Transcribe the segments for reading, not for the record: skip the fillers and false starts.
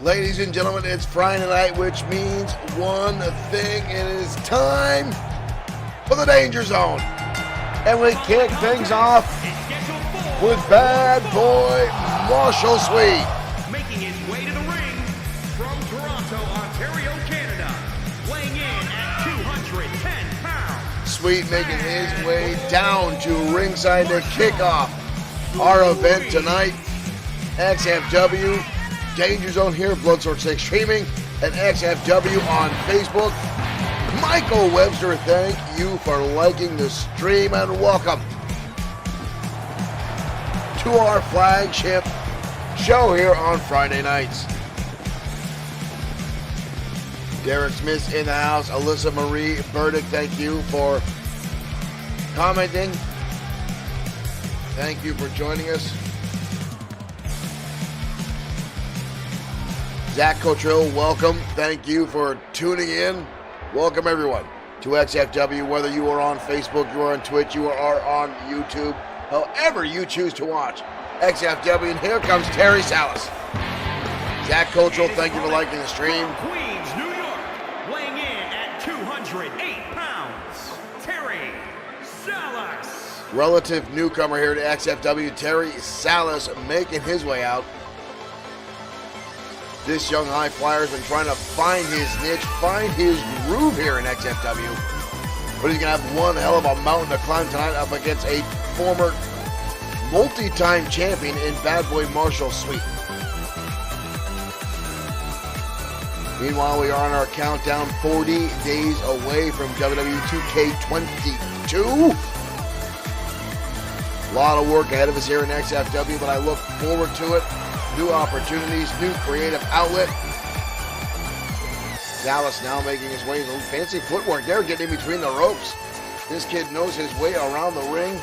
Ladies and gentlemen, it's Friday night, which means one thing. It is time for the Danger Zone. And we kick things off with Bad Boy Marshall Sweet. Making his way to the ring from Toronto, Ontario, Canada, weighing in at 210 pounds. Sweet making his way down to ringside to kick off our event tonight. XFW, Danger Zone here, Bloodsword6 Streaming, and XFW on Facebook. Michael Webster, thank you for liking the stream and welcome to our flagship show here on Friday nights. Derek Smith's in the house. Alyssa Marie Burdick, thank you for commenting. Thank you for joining us. Zach Cottrell, welcome. Thank you for tuning in. Welcome everyone to XFW, whether you are on Facebook, you are on Twitch, you are on YouTube, however you choose to watch XFW. And here comes Terry Salas. Zach Cottrell, thank you for liking the stream. Queens, New York, weighing in at 208 pounds, Terry Salas. Relative newcomer here to XFW, Terry Salas, making his way out. This young high flyer's been trying to find his niche, find his groove here in XFW. But he's going to have one hell of a mountain to climb tonight up against a former multi-time champion in Bad Boy Marshall Sweet. Meanwhile, we are on our countdown, 40 days away from WWE 2K22. A lot of work ahead of us here in XFW, but I look forward to it. New opportunities, new creative outlet. Dallas now making his way. Fancy footwork there, getting in between the ropes. This kid knows his way around the ring.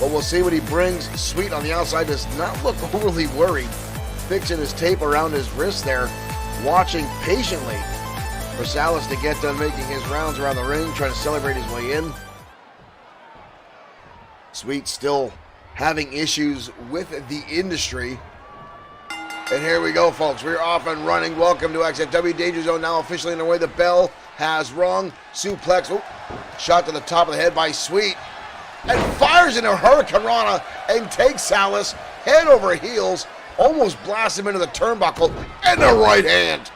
But we'll see what he brings. Sweet on the outside does not look overly worried. Fixing his tape around his wrist there. Watching patiently for Salas to get done making his rounds around the ring. Trying to celebrate his way in. Sweet still having issues with the industry. And here we go, folks. We're off and running. Welcome to XFW. Danger Zone now officially underway. The bell has rung. Suplex. Oh, shot to the top of the head by Sweet. And fires into Hurricane Rana and takes Salas head over heels. Almost blasts him into the turnbuckle and the right hand.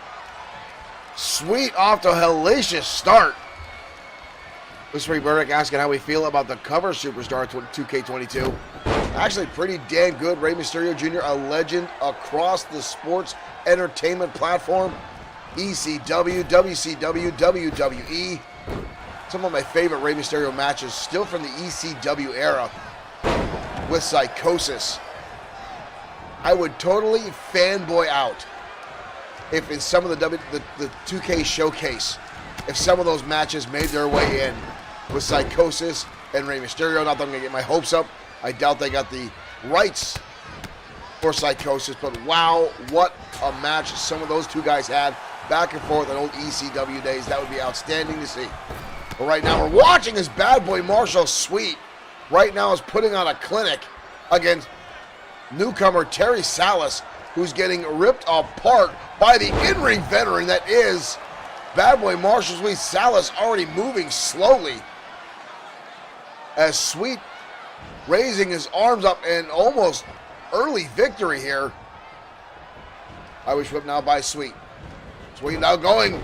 Sweet off to a hellacious start. Mr. Burdick asking how we feel about the cover superstar 2K22. Actually pretty damn good. Rey Mysterio Jr., a legend across the sports entertainment platform. ECW, WCW, WWE. Some of my favorite Rey Mysterio matches still from the ECW era with Psychosis. I would totally fanboy out if in some of the 2K showcase, if some of those matches made their way in with Psychosis and Rey Mysterio. Not that I'm going to get my hopes up. I doubt they got the rights for Psychosis, but wow, what a match some of those two guys had back and forth in old ECW days. That would be outstanding to see. But right now we're watching as Bad Boy Marshall Sweet right now is putting on a clinic against newcomer Terry Salas, who's getting ripped apart by the in-ring veteran that is Bad Boy Marshall Sweet. Salas already moving slowly as Sweet raising his arms up in almost early victory here. Irish whip now by Sweet. Sweet now going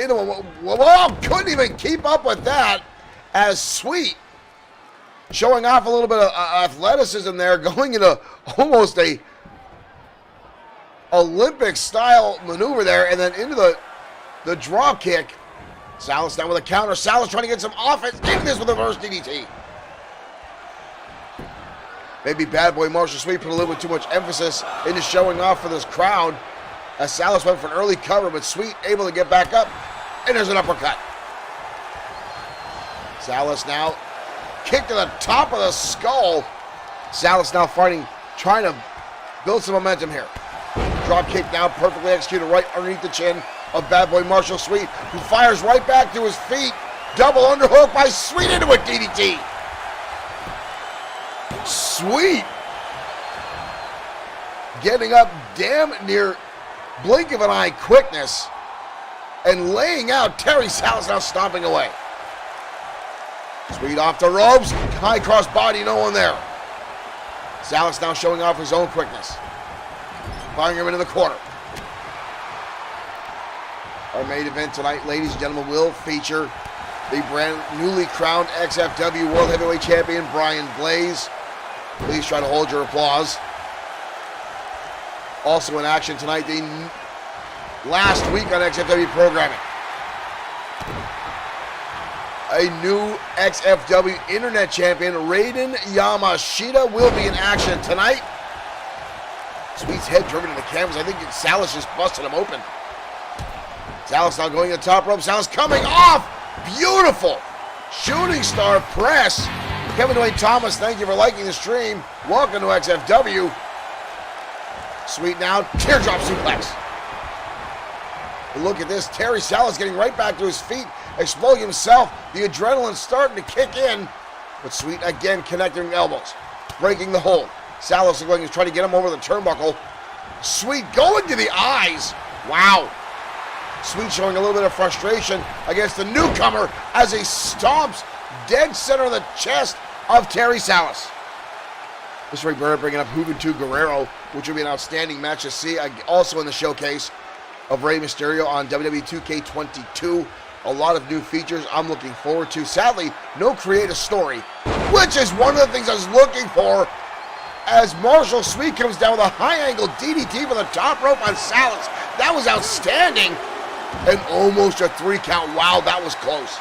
into a... Whoa, couldn't even keep up with that as Sweet showing off a little bit of athleticism there, going into almost a Olympic style maneuver there, and then into the drop kick. Salas down with a counter. Salas trying to get some offense into this with a reverse DDT. Maybe Bad Boy Marshall Sweet put a little bit too much emphasis into showing off for this crowd as Salas went for an early cover, but Sweet able to get back up, and there's an uppercut. Salas now kick to the top of the skull. Salas now fighting, trying to build some momentum here. Drop kick now perfectly executed right underneath the chin of Bad Boy Marshall Sweet, who fires right back to his feet. Double underhook by Sweet into a DDT. Sweet getting up damn near blink of an eye quickness and laying out. Terry Salas now stomping away. Sweet off the ropes, high cross body, no one there. Salas now showing off his own quickness. Firing him into the corner. Our main event tonight, ladies and gentlemen, will feature the brand newly crowned XFW World Heavyweight Champion, Brian Blaze. Please try to hold your applause. Also in action tonight, the last week on XFW programming. A new XFW Internet Champion, Raiden Yamashita, will be in action tonight. Sweet's head driven to the cameras. I think Salas just busted him open. Salas now going to the top rope. Salas coming off. Beautiful shooting star press. Kevin Dwayne Thomas, thank you for liking the stream. Welcome to XFW. Sweet now, teardrop suplex. But look at this, Terry Salas getting right back to his feet, exploding himself. The adrenaline starting to kick in. But Sweet again connecting elbows, breaking the hold. Salas is going to try to get him over the turnbuckle. Sweet going to the eyes. Wow. Sweet showing a little bit of frustration against the newcomer as he stomps dead center of the chest of Terry Salas. Mr. Ray Burner bringing up Juventud Guerrero, which will be an outstanding match to see. Also in the showcase of Rey Mysterio on WWE 2K22. A lot of new features I'm looking forward to. Sadly, no creative story, which is one of the things I was looking for as Marshall Sweet comes down with a high angle DDT from the top rope on Salas. That was outstanding. And almost a 3 count. Wow, that was close.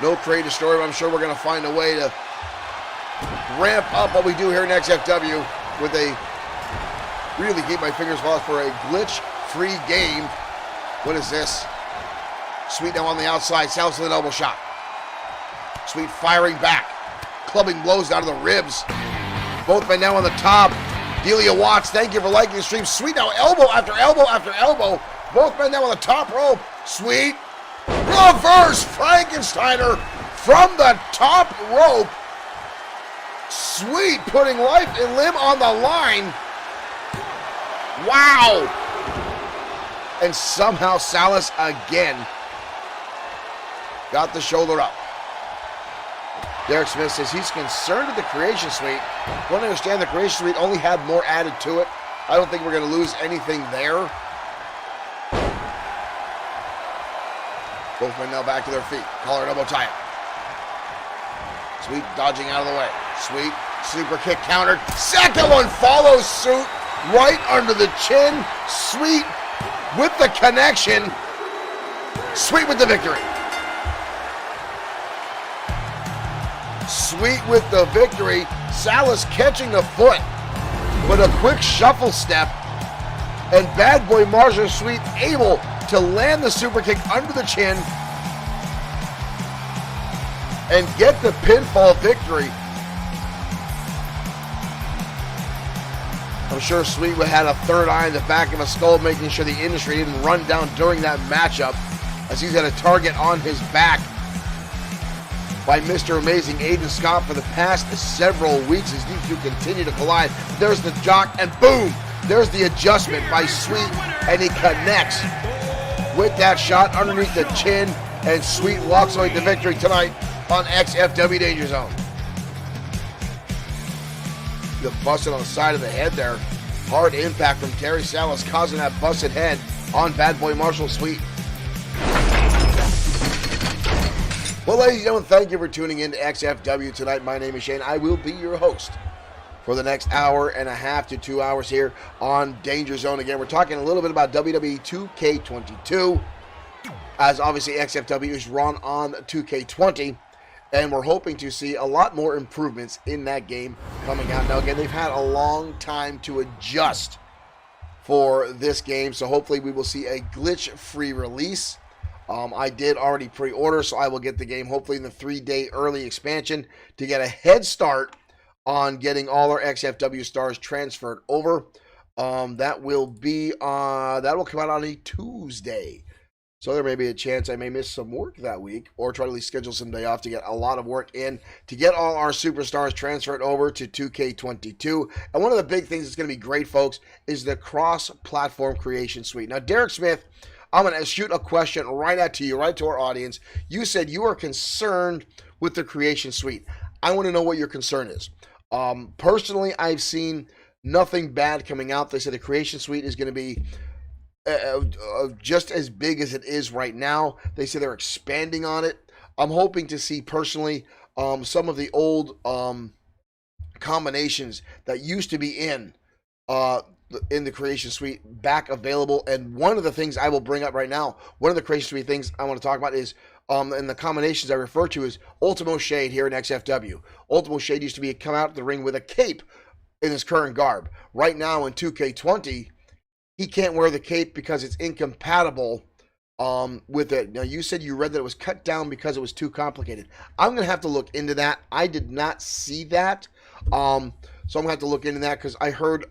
No creative story, but I'm sure we're going to find a way to ramp up what we do here in XFW with a, really keep my fingers crossed for a glitch-free game. What is this? Sweet now on the outside. Salas with an elbow shot. Sweet firing back. Clubbing blows down to the ribs. Both men now on the top. Delia Watts, thank you for liking the stream. Sweet now elbow after elbow after elbow. Both men now on the top rope. Sweet. Reverse Frankensteiner from the top rope. Sweet putting life and limb on the line. Wow. And somehow Salas again got the shoulder up. Derek Smith says he's concerned with the Creation Suite. Don't understand the Creation Suite only had more added to it. I don't think we're going to lose anything there. Both men now back to their feet. Collar and elbow tie it. Sweet dodging out of the way. Sweet super kick countered. Second one follows suit right under the chin. Sweet with the connection. Sweet with the victory. Sweet with the victory. Salas catching the foot, but a quick shuffle step, and Bad Boy Marshall Sweet able to land the super kick under the chin and get the pinfall victory. I'm sure Sweet had a third eye in the back of his skull, making sure the industry didn't run down during that matchup, as he's had a target on his back by Mr. Amazing Aiden Scott for the past several weeks as these two continue to collide. There's the jock, and boom! There's the adjustment by Sweet, and he connects with that shot underneath the chin, and Sweet walks away with the victory tonight on XFW Danger Zone. The busted on the side of the head there. Hard impact from Terry Salas, causing that busted head on Bad Boy Marshall Sweet. Well, ladies and gentlemen, thank you for tuning in to XFW tonight. My name is Shane. I will be your host for the next hour and a half to 2 hours here on Danger Zone. Again, we're talking a little bit about WWE 2K22, as obviously XFW is run on 2K20, and we're hoping to see a lot more improvements in that game coming out. Now, again, they've had a long time to adjust for this game, so hopefully we will see a glitch-free release. I did already pre-order, so I will get the game hopefully in the 3-day early expansion to get a head start on getting all our XFW stars transferred over. That will come out on a Tuesday. So there may be a chance I may miss some work that week or try to at least schedule some day off to get a lot of work in to get all our superstars transferred over to 2K22. And one of the big things that's going to be great, folks, is the cross-platform creation suite. Now, Derek Smith, I'm going to shoot a question right at you, right to our audience. You said you are concerned with the creation suite. I want to know what your concern is. Personally, I've seen nothing bad coming out. They said the creation suite is going to be just as big as it is right now. They say they're expanding on it. I'm hoping to see personally some of the old combinations that used to be in the creation suite back available. And one of the things I will bring up right now, one of the creation suite things I want to talk about is and the combinations I refer to is Ultimo Shade here in XFW. Ultimo Shade used to come out of the ring with a cape in his current garb. Right now in 2K20, he can't wear the cape because it's incompatible with it. Now, you said you read that it was cut down because it was too complicated. I'm going to have to look into that. I did not see that. So I'm going to have to look into that because I heard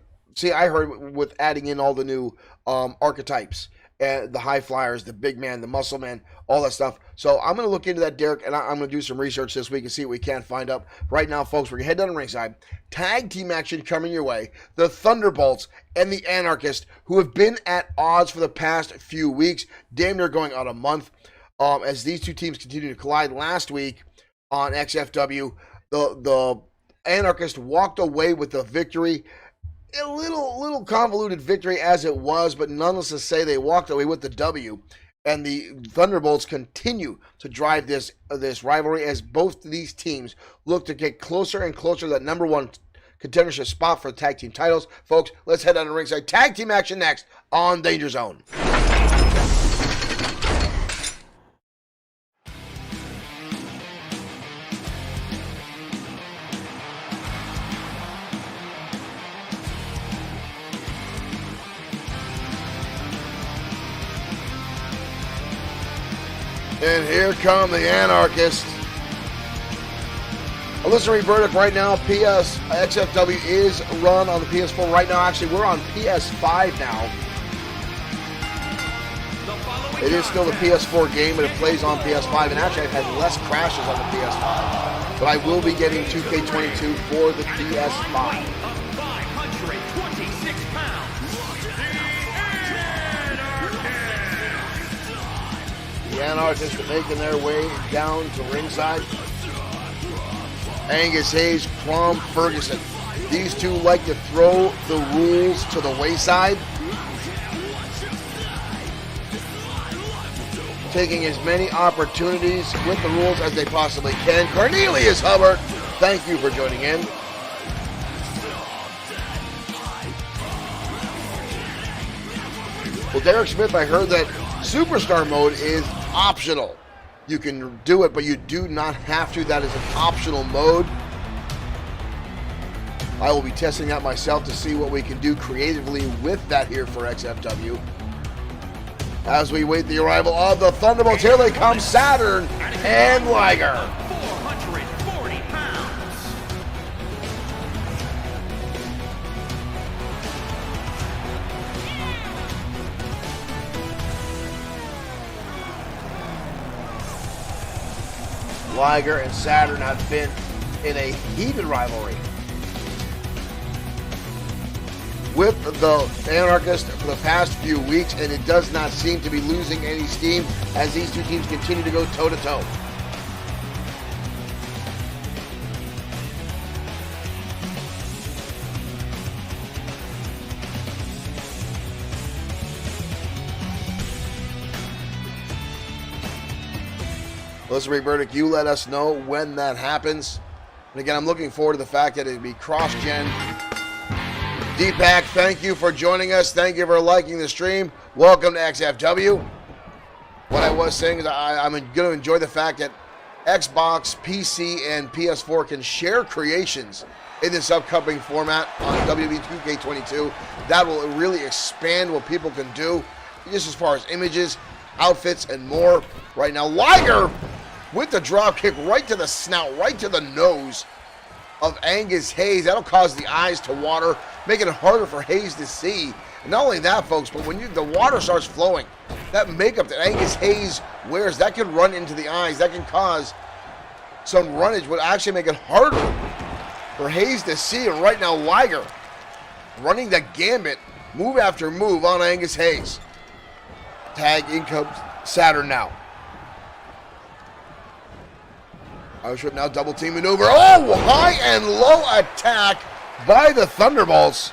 with adding in all the new archetypes, the high flyers, the big man, the muscle man, all that stuff. So I'm going to look into that, Derek, and I'm going to do some research this week and see what we can find up. Right now, folks, we're going to head down to ringside. Tag team action coming your way. The Thunderbolts and the Anarchist, who have been at odds for the past few weeks, damn near going out a month, as these two teams continue to collide. Last week on XFW, the Anarchist walked away with the victory. A little convoluted victory as it was, but nonetheless to say they walked away with the W. And the Thunderbolts continue to drive this rivalry as both of these teams look to get closer and closer to that number one contendership spot for the tag team titles. Folks, let's head on to ringside. Tag team action next on Danger Zone. And here come the Anarchists. A listener verdict right now, XFW is run on the PS4 right now. Actually, we're on PS5 now. It is still the PS4 game, but it plays on PS5. And actually, I've had less crashes on the PS5. But I will be getting 2K22 for the PS5. 526 pounds. The Anarchists are making their way down to ringside. Angus Hayes, Crom Ferguson. These two like to throw the rules to the wayside, taking as many opportunities with the rules as they possibly can. Cornelius Hubbard, thank you for joining in. Well, Derek Smith, I heard that Superstar mode is optional. You can do it, but you do not have to. That is an optional mode. I will be testing that myself to see what we can do creatively with that here for XFW. As we wait the arrival of the Thunderbolts, here they come, Saturn and Liger. 440 pounds. Liger and Saturn have been in a heated rivalry with the Anarchists for the past few weeks, and it does not seem to be losing any steam as these two teams continue to go toe-to-toe. Listener verdict, you let us know when that happens. And again, I'm looking forward to the fact that it'd be cross-gen. Deepak, thank you for joining us. Thank you for liking the stream. Welcome to XFW. What I was saying is I'm going to enjoy the fact that Xbox, PC, and PS4 can share creations in this upcoming format on WWE 2K22. That will really expand what people can do, just as far as images, outfits, and more. Right now, Liger with the drop kick right to the snout, right to the nose of Angus Hayes. That'll cause the eyes to water, making it harder for Hayes to see. And not only that, folks, but when the water starts flowing that makeup that Angus Hayes wears, that can run into the eyes. That can cause some runnage, would actually make it harder for Hayes to see. And right now, Liger running the gambit, move after move on Angus Hayes. Tag, in comes Saturn now. Irish Whip now double team maneuver. Oh, high and low attack by the Thunderbolts.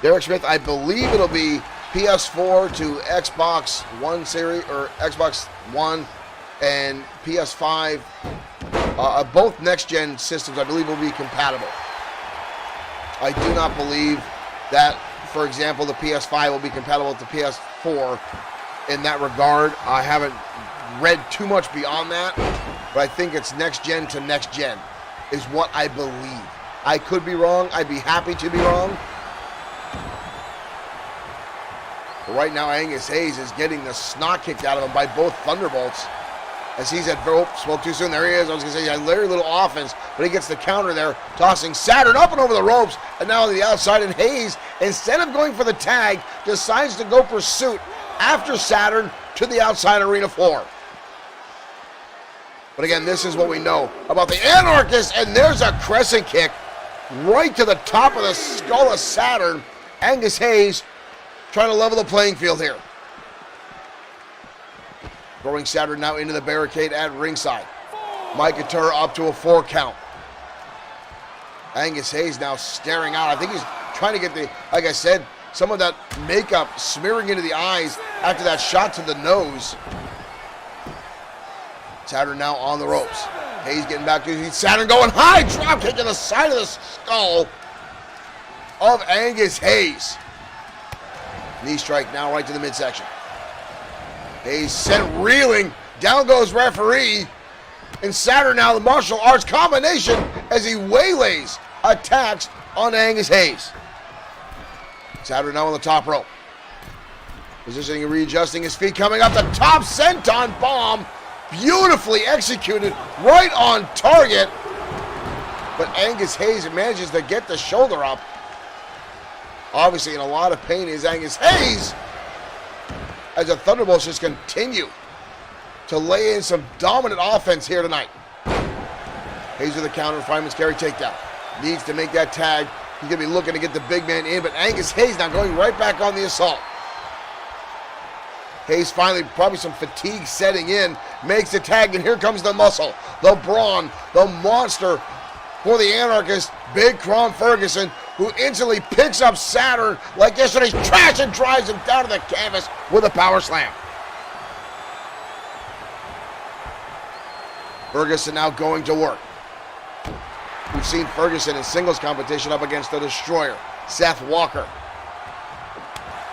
Derek Smith, I believe it'll be PS4 to Xbox One series, or Xbox One and PS5. Both next-gen systems, I believe, will be compatible. I do not believe that, for example, the PS5 will be compatible with the PS4 in that regard. I haven't read too much beyond that, but I think it's next-gen to next-gen is what I believe. I could be wrong. I'd be happy to be wrong. But right now, Angus Hayes is getting the snot kicked out of him by both Thunderbolts. As he's at, spoke too soon. There he is. I was going to say he had very little offense, but he gets the counter there, tossing Saturn up and over the ropes, and now on the outside. And Hayes, instead of going for the tag, decides to go pursuit after Saturn to the outside arena floor. But again, this is what we know about the Anarchist, and there's a crescent kick right to the top of the skull of Saturn. Angus Hayes trying to level the playing field here. Throwing Saturn now into the barricade at ringside. Mike Couture up to a 4 count. Angus Hayes now staring out. I think he's trying to get the, like I said, some of that makeup smearing into the eyes after that shot to the nose. Saturn now on the ropes. Hayes getting back to his feet. Saturn going high. Drop kick to the side of the skull of Angus Hayes. Knee strike now right to the midsection. Hayes sent reeling. Down goes referee. And Saturn now the martial arts combination as he waylays attacks on Angus Hayes. Saturn now on the top rope. Positioning and readjusting his feet. Coming up the top. Senton bomb. Beautifully executed. Right on target. But Angus Hayes manages to get the shoulder up. Obviously in a lot of pain is Angus Hayes, as the Thunderbolts just continue to lay in some dominant offense here tonight. Hayes with the counter, fireman's carry takedown. Needs to make that tag. He's going to be looking to get the big man in, but Angus Hayes now going right back on the assault. Hayes finally, probably some fatigue setting in, makes the tag, and here comes the muscle, the brawn, the monster for the Anarchist, Big Crom Ferguson, who instantly picks up Saturn like yesterday's trash and drives him down to the canvas with a power slam. Ferguson now going to work. We've seen Ferguson in singles competition up against the Destroyer, Seth Walker.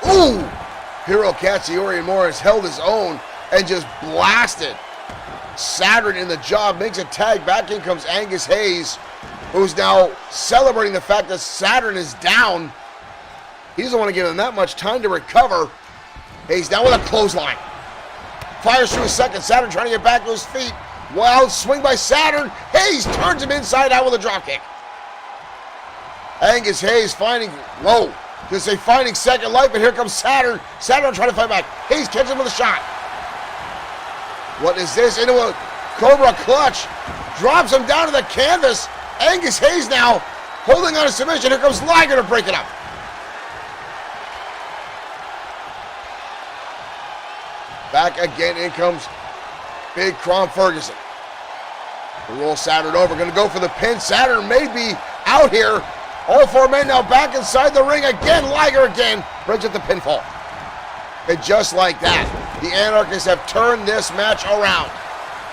Ooh! Hiro Katsuyori Morris held his own and just blasted Saturn in the jaw. Makes a tag. Back in comes Angus Hayes, who's now celebrating the fact that Saturn is down. He doesn't want to give him that much time to recover. Hayes down with a clothesline. Fires through a second. Saturn trying to get back to his feet. Wild swing by Saturn. Hayes turns him inside out with a dropkick. Angus Hayes finding, finding second life, but here comes Saturn. Saturn trying to fight back. Hayes catches him with a shot. What is this? Into a Cobra clutch. Drops him down to the canvas. Angus Hayes now holding on a submission. Here comes Liger to break it up. Back again, in comes Big Crom Ferguson. Roll Saturn over, going to go for the pin. Saturn may be out here. All four men now back inside the ring again. Liger again brings it the pinfall. And just like that, the Anarchists have turned this match around.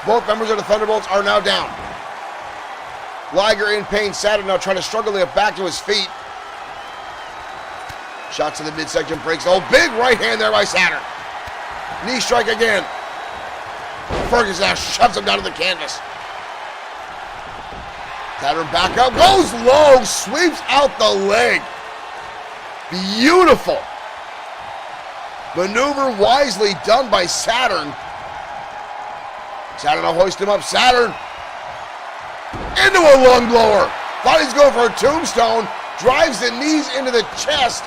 Both members of the Thunderbolts are now down. Liger in pain. Saturn now trying to struggle to get back to his feet. Shots in the midsection, breaks. Oh, big right hand there by Saturn. Knee strike again. Ferguson now shoves him down to the canvas. Saturn back up, goes low, sweeps out the leg. Beautiful maneuver, wisely done by Saturn. Saturn will hoist him up. Saturn into a lung blower. Thought he's going for a tombstone. Drives the knees into the chest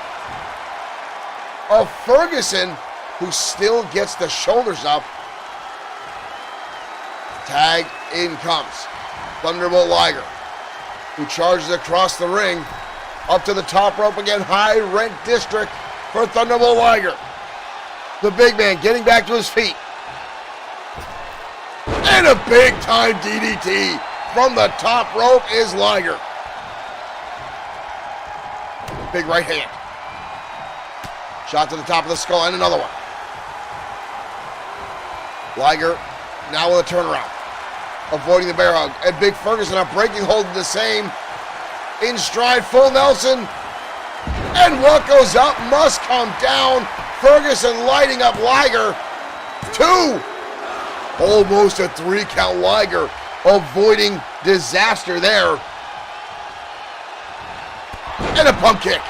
of Ferguson, who still gets the shoulders up. Tag in comes Thunderbolt Liger, who charges across the ring, up to the top rope again. High rent district for Thunderbolt Liger. The big man getting back to his feet. And a big time DDT from the top rope is Liger. Big right hand. Shot to the top of the skull and another one. Liger now with a turnaround. Avoiding the bear hug. And Big Ferguson up breaking hold of the same. In stride, full Nelson. And what goes up must come down. Ferguson lighting up Liger. 2. Almost a 3 count. Liger avoiding disaster there. And a pump kick.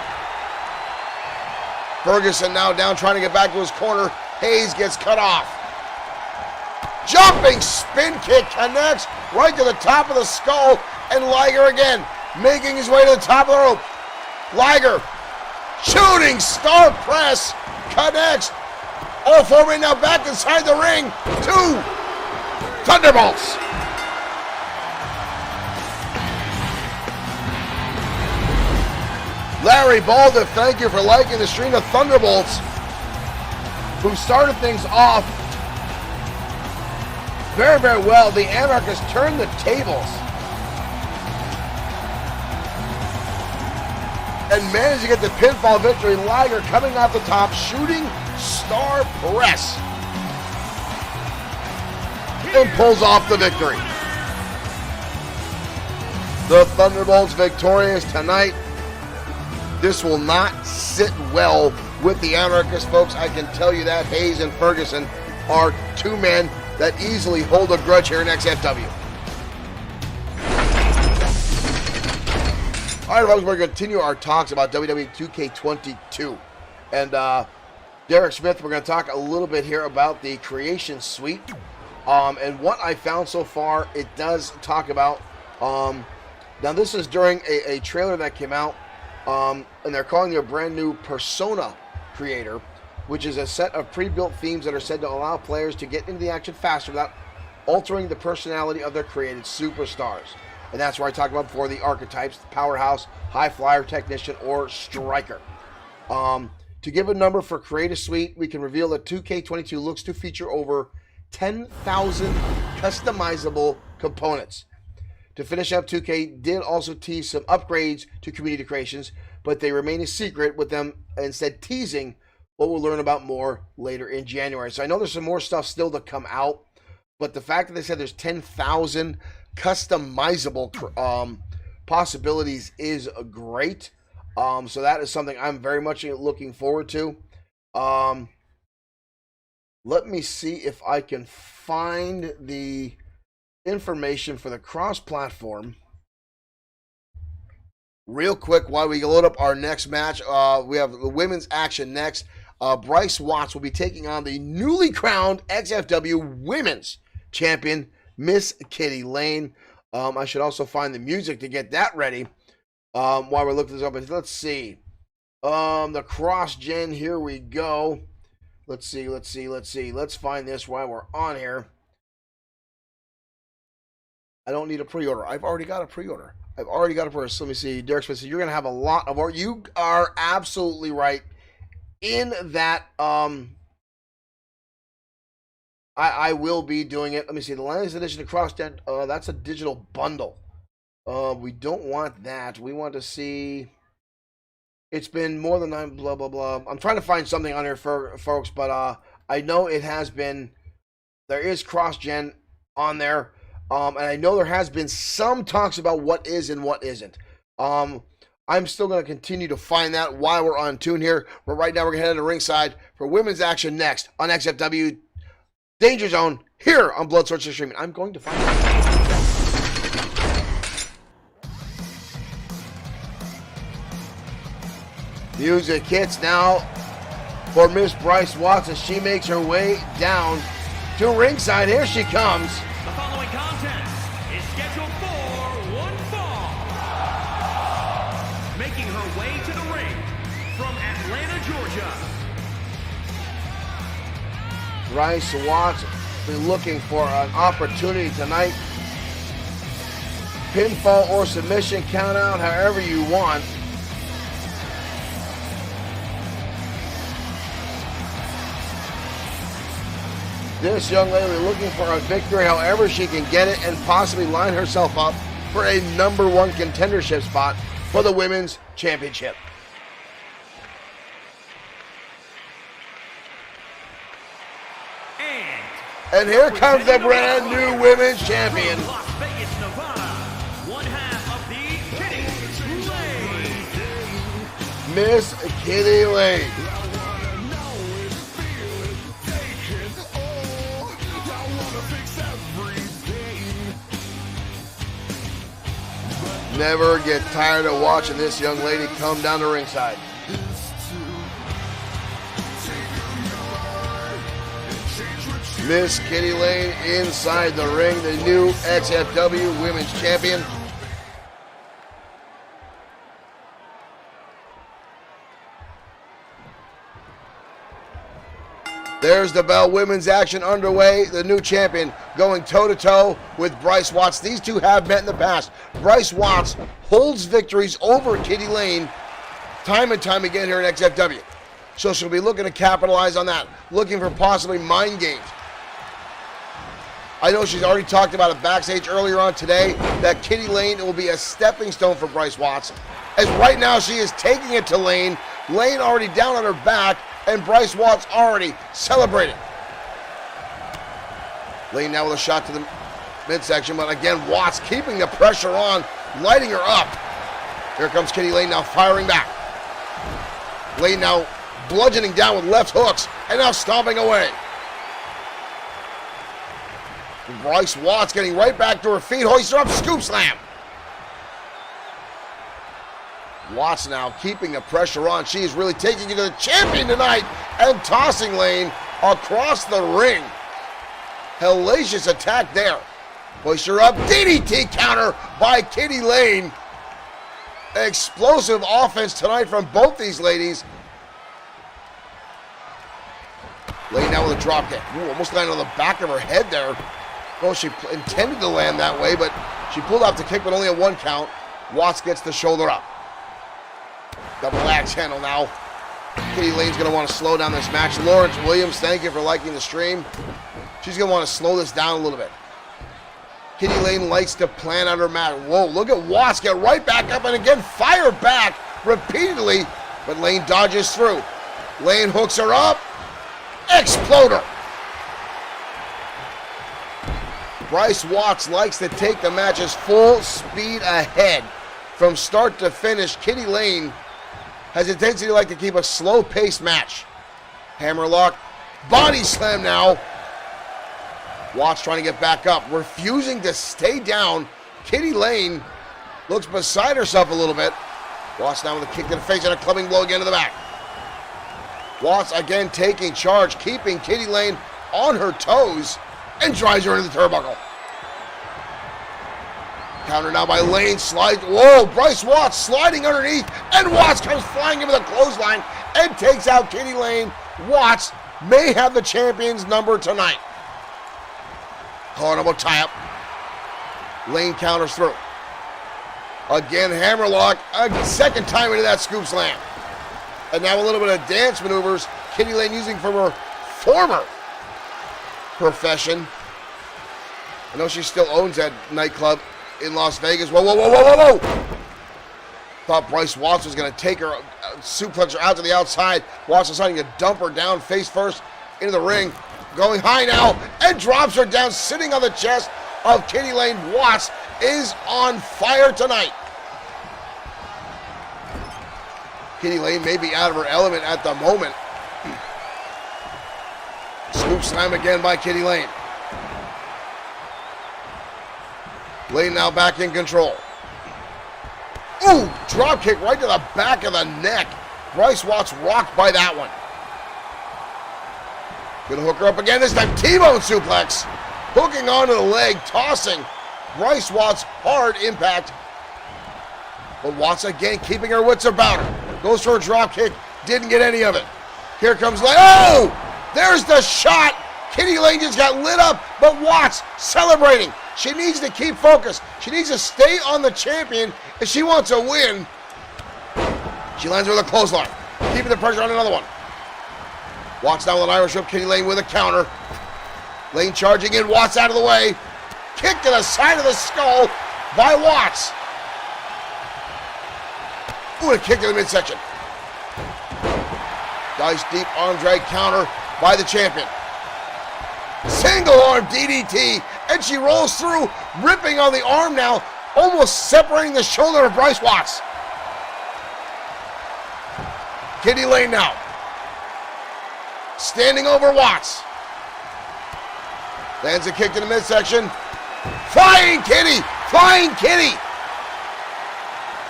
Ferguson now down trying to get back to his corner. Hayes gets cut off. Jumping spin kick connects right to the top of the skull. And Liger again making his way to the top of the rope. Liger, shooting star press, connects. All 4 men now back inside the ring. 2 Thunderbolts. Larry Balda, thank you for liking the stream of Thunderbolts, who started things off very, very well. The Anarchists turned the tables and managed to get the pinfall victory. Liger coming off the top, shooting star press, and pulls off the victory. The Thunderbolts victorious tonight. This will not sit well with the Anarchists, folks. I can tell you that. Hayes and Ferguson are 2 men that easily hold a grudge here in XFW. All right, folks, we're going to continue our talks about WWE 2K22. And Derek Smith, we're going to talk a little bit here about the Creation Suite. And what I found so far, it does talk about, now this is during a trailer that came out, and they're calling their brand new Persona Creator, which is a set of pre-built themes that are said to allow players to get into the action faster without altering the personality of their created superstars. And that's where I talked about before, the archetypes: the powerhouse, high flyer, technician, or striker. To give a number for Creative Suite, we can reveal that 2K22 looks to feature over 10,000 customizable components. To finish up, 2K did also tease some upgrades to community creations, but they remain a secret, with them instead teasing what we'll learn about more later in January. So I know there's some more stuff still to come out, but the fact that they said there's 10,000 customizable possibilities is great. So that is something I'm very much looking forward to. Let me see if I can find the information for the cross-platform real quick while we load up our next match. We have the women's action next. Bryce Watts will be taking on the newly crowned XFW Women's Champion, Miss Kitty Lane. I should also find the music to get that ready while we're looking this up. Let's see. The cross-gen, here we go. Let's see. Let's find this while we're on here. I don't need a pre-order. I've already got a pre-order. So let me see. Derek Smith said, you're going to have a lot of... You are absolutely right in that I will be doing it. Let me see. The Lions Edition of Cross-Gen, that's a digital bundle. We don't want that. We want to see... It's been more than 9, blah, blah, blah. I'm trying to find something on here for folks, but I know it has been... There is cross-gen on there. And I know there has been some talks about what is and what isn't. I'm still going to continue to find that while we're on tune here. But right now we're going to head to ringside for women's action next on XFW Danger Zone here on Bloodsword6 Streaming. I'm going to find it. Music hits now for Miss Bryce Watts as she makes her way down to ringside. Here she comes. The following contest is scheduled for one fall. Making her way to the ring from Atlanta, Georgia, Bryce Watts been looking for an opportunity tonight. Pinfall or submission, count out however you want. This young lady looking for a victory however she can get it and possibly line herself up for a #1 contendership spot for the Women's Championship. And here comes the brand new Women's Champion. Las Vegas, Nevada, one half of the Kitty Lane. Miss Kitty Lane. Never get tired of watching this young lady come down the ringside. Miss Kitty Lane inside the ring, the new XFW Women's Champion. There's the bell. Women's action underway. The new champion going toe-to-toe with Bryce Watts. These two have met in the past. Bryce Watts holds victories over Kitty Lane time and time again here in XFW. So she'll be looking to capitalize on that, looking for possibly mind games. I know she's already talked about it backstage earlier on today, that Kitty Lane will be a stepping stone for Bryce Watts. As right now she is taking it to Lane. Lane already down on her back, and Bryce Watts already celebrating. Lane now with a shot to the midsection, but again, Watts keeping the pressure on, lighting her up. Here comes Kitty Lane now firing back. Lane now bludgeoning down with left hooks, and now stomping away. Bryce Watts getting right back to her feet, hoists her up, scoop slam. Watts now keeping the pressure on. She is really taking it to the champion tonight and tossing Lane across the ring. Hellacious attack there. Hoists her up, DDT counter by Kitty Lane. Explosive offense tonight from both these ladies. Lane now with a drop kick. Ooh, almost landed on the back of her head there. Well, she intended to land that way, but she pulled out the kick, but only a 1 count. Watts gets the shoulder up. Double axe handle now. Kitty Lane's going to want to slow down this match. Lawrence Williams, thank you for liking the stream. She's going to want to slow this down a little bit. Kitty Lane likes to plan out her match. Whoa, look at Watts get right back up and again fire back repeatedly, but Lane dodges through. Lane hooks her up. Exploder. Bryce Watts likes to take the matches full speed ahead. From start to finish, Kitty Lane has a tendency to like to keep a slow-paced match. Hammerlock, body slam now. Watts trying to get back up, refusing to stay down. Kitty Lane looks beside herself a little bit. Watts now with a kick to the face and a clubbing blow again to the back. Watts again taking charge, keeping Kitty Lane on her toes, and drives her into the turnbuckle. Counter now by Lane, slides. Whoa, Bryce Watts sliding underneath, and Watts comes flying in with a clothesline and takes out Kitty Lane. Watts may have the champion's number tonight. Horrible tie-up. Lane counters through. Again, hammerlock, a second time into that scoop slam. And now a little bit of dance maneuvers Kitty Lane using from her former profession. I know she still owns that nightclub in Las Vegas. Whoa, whoa, whoa, whoa, whoa, whoa. Thought Bryce Watts was going to take her, suplex her out to the outside. Watts deciding to dump her down face first into the ring. Going high now and drops her down, sitting on the chest of Kitty Lane. Watts is on fire tonight. Kitty Lane may be out of her element at the moment. Scoop slam again by Kitty Lane. Lane now back in control. Ooh, drop kick right to the back of the neck. Bryce Watts rocked by that one. Gonna hook her up again, this time T-bone suplex. Hooking onto the leg, tossing Bryce Watts, hard impact. But Watts again keeping her wits about her. Goes for a drop kick, didn't get any of it. Here comes Lane. Oh! There's the shot Kitty Lane just got lit up, but Watts celebrating. She needs to keep focused. She needs to stay on the champion if she wants to win. She lands with a clothesline, keeping the pressure on another one. Watts down with an Irish whip, Kitty Lane with a counter. Lane charging in, Watts out of the way. Kick to the side of the skull by Watts. Ooh, a kick to the midsection. Dice deep arm drag counter by the champion. Single arm DDT, and she rolls through, ripping on the arm now, almost separating the shoulder of Bryce Watts. Kitty Lane now. Standing over Watts. Lands a kick to the midsection. Flying Kitty! Flying Kitty!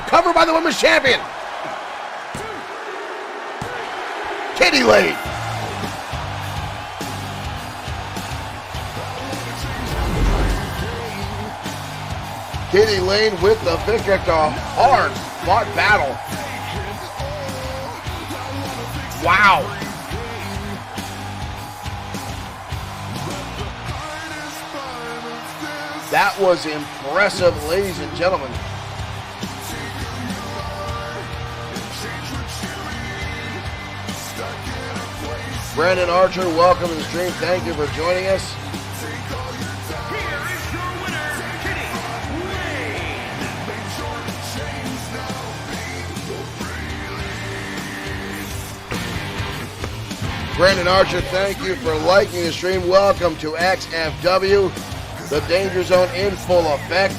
Covered by the women's champion. Kitty Lane. Kitty Lane with the victory. A hard-fought battle. Wow. That was impressive, ladies and gentlemen. Brandon Archer, welcome to the stream. Thank you for joining us. Here is your winner, Kitty Lane. Brandon Archer, thank you for liking the stream. Welcome to XFW. The Danger Zone in full effect.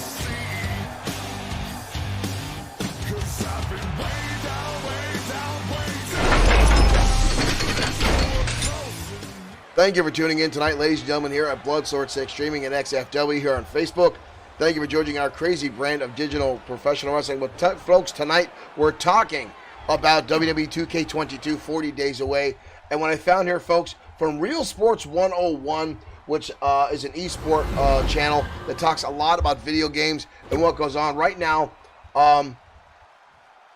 Thank you for tuning in tonight, ladies and gentlemen, here at Bloodsword6 Streaming and XFW here on Facebook. Thank you for joining our crazy brand of digital professional wrestling. But folks, tonight we're talking about WWE 2K22, 40 days away. And what I found here, folks, from Real Sports 101, which is an esport channel that talks a lot about video games and what goes on right now.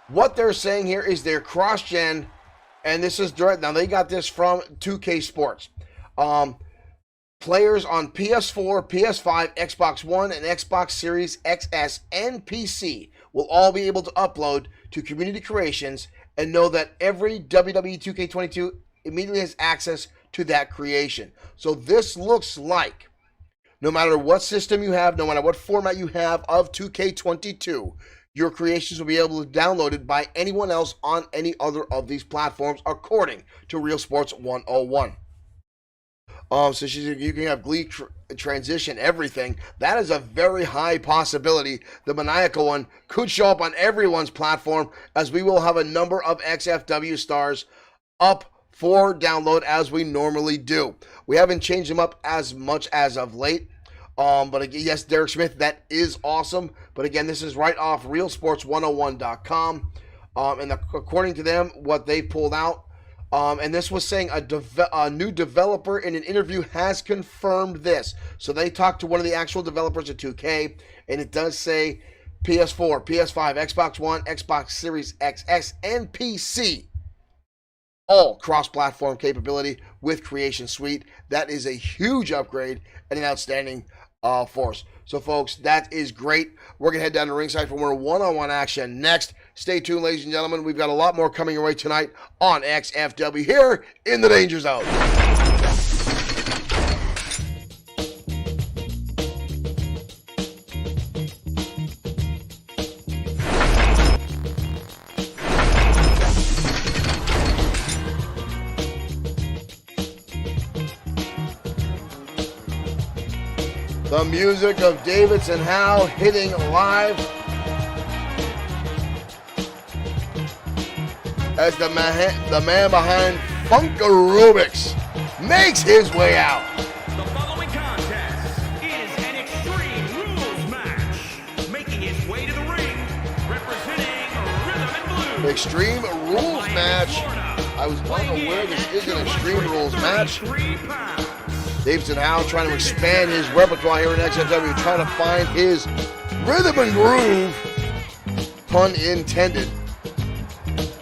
What they're saying here is they're cross-gen, and this is direct. Now, they got this from 2K Sports. Players on PS4, PS5, Xbox One, and Xbox Series XS and PC will all be able to upload to Community Creations and know that every WWE 2K22 immediately has access to that creation. So this looks like no matter what system you have, no matter what format you have of 2K22, your creations will be able to be downloaded by anyone else on any other of these platforms, according to Real Sports 101. So you can have Glee transition, everything. That is a very high possibility. The maniacal one could show up on everyone's platform, as we will have a number of XFW stars up for download as we normally do. We haven't changed them up as much as of late. But again, yes, Derek Smith, that is awesome. But again, this is right off realsports101.com. And according to them, what they pulled out, and this was saying a new developer in an interview has confirmed this. So they talked to one of the actual developers at 2K, and it does say PS4, PS5, Xbox One, Xbox Series XS, and PC. All cross-platform capability with Creation Suite. That is a huge upgrade and an outstanding force. So, folks, that is great. We're going to head down to ringside for more one-on-one action next. Stay tuned, ladies and gentlemen. We've got a lot more coming your way tonight on XFW here in the Danger Zone. The music of Davidson Howe hitting live as the man behind Funkarobics makes his way out. The following contest is an Extreme Rules match. Making his way to the ring, representing Rhythm and Blues. Extreme Rules match. I was unaware this is an Extreme Rules match. Davidson Howe trying to expand his repertoire here in XFW, trying to find his rhythm and groove, pun intended.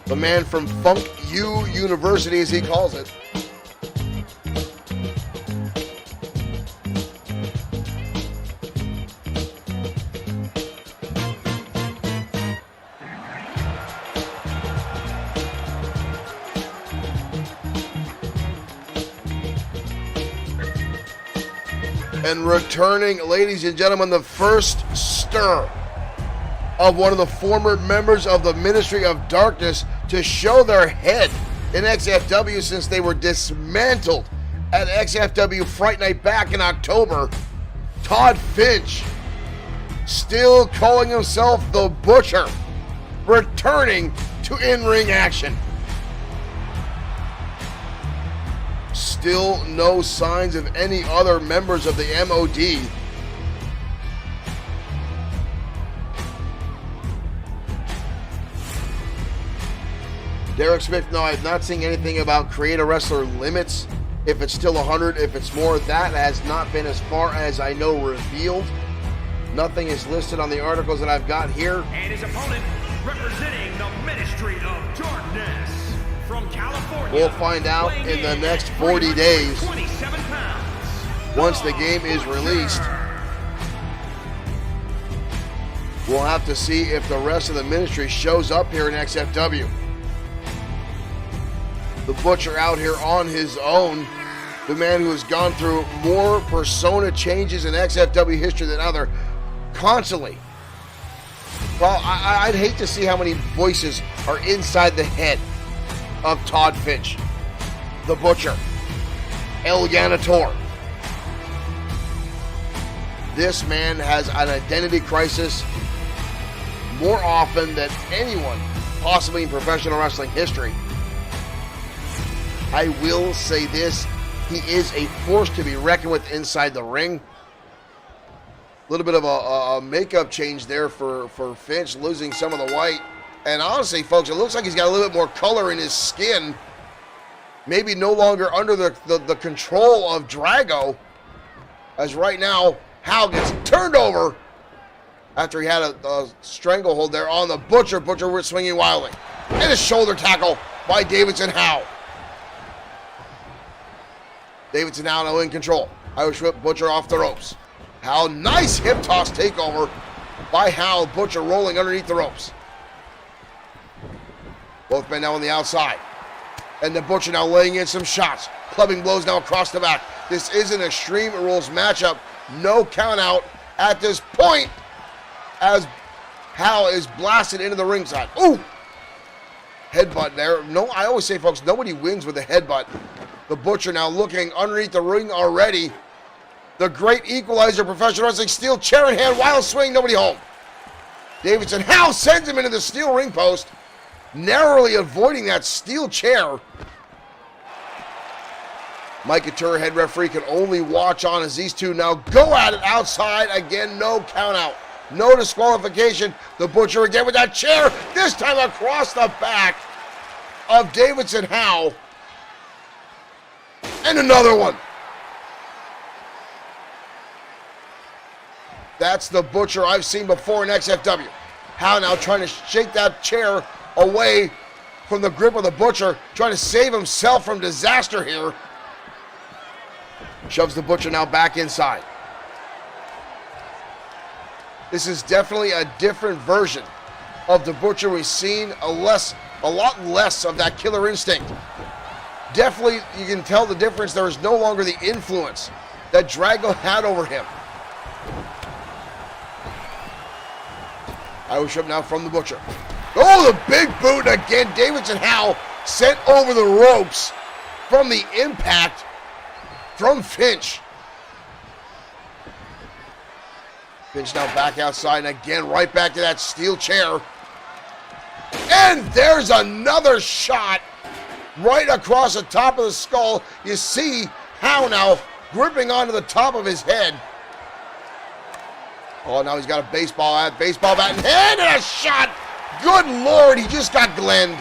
The man from Funk U University, as he calls it. And returning, ladies and gentlemen, the first stir of one of the former members of the Ministry of Darkness to show their head in XFW since they were dismantled at XFW Fright Night back in October. Todd Finch, still calling himself the Butcher, returning to in-ring action. Still no signs of any other members of the MOD. Derek Smith, no, I'm not seeing anything about create a wrestler limits. If it's still 100, if it's more, that has not been, as far as I know, revealed. Nothing is listed on the articles that I've got here. And his opponent, representing the Ministry of Darkness from California. We'll find out in the next 40 days 27 pounds. once the game is released. We'll have to see if the rest of the ministry shows up here in XFW. The Butcher out here on his own. The man who has gone through more persona changes in XFW history than other. Constantly. Well, I'd hate to see how many voices are inside the head of Todd Finch, the Butcher, El Yanator. This man has an identity crisis more often than anyone, possibly in professional wrestling history. I will say this, he is a force to be reckoned with inside the ring. A little bit of a makeup change there for Finch, losing some of the white. And honestly, folks, it looks like he's got a little bit more color in his skin. Maybe no longer under the control of Drago. As right now, Hal gets turned over after he had a stranglehold there on the Butcher. Butcher was swinging wildly. And a shoulder tackle by Davidson Howe. Davidson now in control. Irish whip, Butcher off the ropes. Howe, nice hip toss takeover by Howe. Butcher rolling underneath the ropes. Both men now on the outside. And the Butcher now laying in some shots. Clubbing blows now across the back. This is an Extreme Rules matchup. No count out at this point as Howe is blasted into the ringside. Ooh! Headbutt there. No, I always say, folks, nobody wins with a headbutt. The Butcher now looking underneath the ring already. The great equalizer, professional wrestling, steel chair in hand, wild swing, nobody home. Davidson Howe sends him into the steel ring post, narrowly avoiding that steel chair. Mike Couture, head referee, can only watch on as these two now go at it outside. Again, no count out, no disqualification. The Butcher again with that chair, this time across the back of Davidson Howe. And another one. That's the Butcher I've seen before in XFW. Howe now trying to shake that chair away from the grip of the Butcher, trying to save himself from disaster here. Shoves the Butcher now back inside. This is definitely a different version of the Butcher we've seen. A lot less of that killer instinct. Definitely, you can tell the difference. There is no longer the influence that Drago had over him. Irish whip now from the Butcher. Oh, the big boot again. Davidson Howe sent over the ropes from the impact from Finch. Finch now back outside, and again right back to that steel chair. And there's another shot right across the top of the skull. You see Howe now gripping onto the top of his head. Oh, now he's got a baseball bat in hand, and a shot. Good Lord, he just got glenned.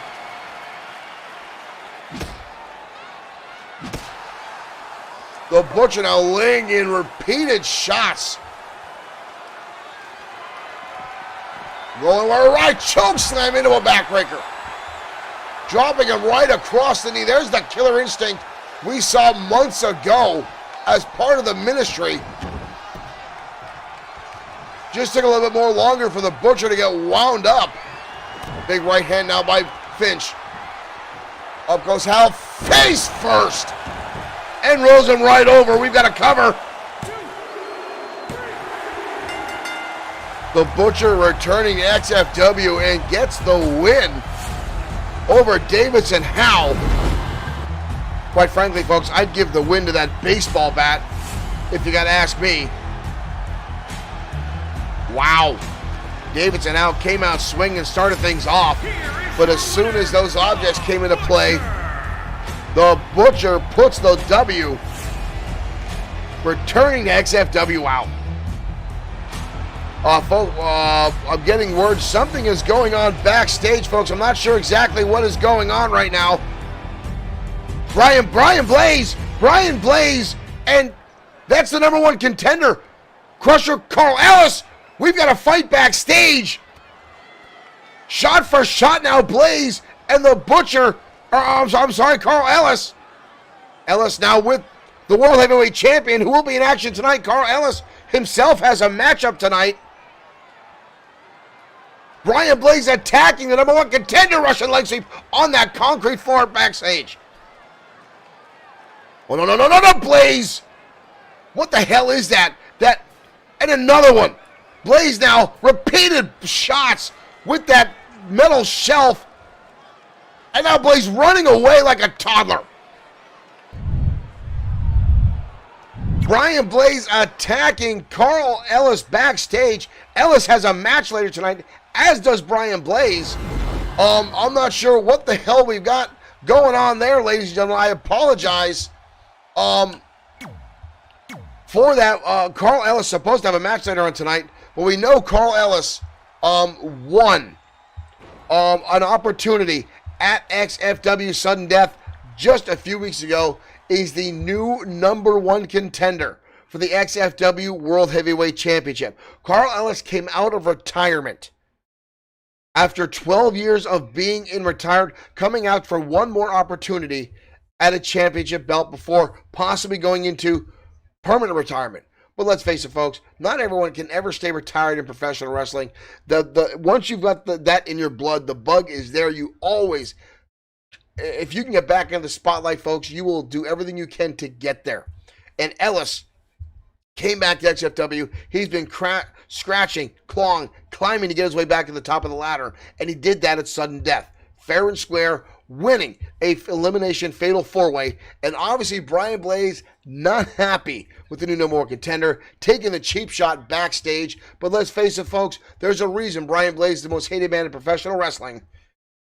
The Butcher now laying in repeated shots. Rolling right, choke slam into a backbreaker. Dropping him right across the knee. There's the killer instinct we saw months ago as part of the ministry. Just took a little bit more longer for the Butcher to get wound up. Big right hand now by Finch. Up goes Hal, face first. And rolls him right over. We've got a cover. The Butcher returning to XFW and gets the win over Davidson. How? Quite frankly, folks, I'd give the win to that baseball bat if you got to ask me. Wow. Davidson came out swinging and started things off. But as soon as those objects came into play, the Butcher puts the W, returning to XFW. Wow. Folks, I'm getting word something is going on backstage, folks. I'm not sure exactly what is going on right now. Brian Blaze, and that's the number 1 contender, Crusher Carl Ellis. We've got a fight backstage. Shot for shot now, Blaze and the Butcher. I'm sorry, Carl Ellis. Ellis now with the World Heavyweight Champion, who will be in action tonight. Carl Ellis himself has a matchup tonight. Brian Blaze attacking the number 1 contender, Russian leg sweep on that concrete floor backstage. Oh, no, Blaze. What the hell is that? And another one. Blaze now, repeated shots with that metal shelf. And now Blaze running away like a toddler. Brian Blaze attacking Carl Ellis backstage. Ellis has a match later tonight, as does Brian Blaze. I'm not sure what the hell we've got going on there, ladies and gentlemen. I apologize for that. Carl Ellis is supposed to have a match later on tonight, but we know Carl Ellis won an opportunity at XFW Sudden Death just a few weeks ago. Is the new number 1 contender for the XFW World Heavyweight Championship. Carl Ellis came out of retirement after 12 years of being in retired, coming out for one more opportunity at a championship belt before possibly going into permanent retirement. But let's face it, folks, not everyone can ever stay retired in professional wrestling. Once you've got that in your blood, the bug is there. You always, if you can get back into the spotlight, folks, you will do everything you can to get there. And Ellis came back to XFW. He's been scratching, clawing, climbing to get his way back to the top of the ladder. And he did that at Sudden Death. Fair and square, winning a elimination fatal 4-way. And obviously Brian Blaze not happy with the new number 1 contender, taking the cheap shot backstage. But let's face it, folks, there's a reason Brian Blaze is the most hated man in professional wrestling.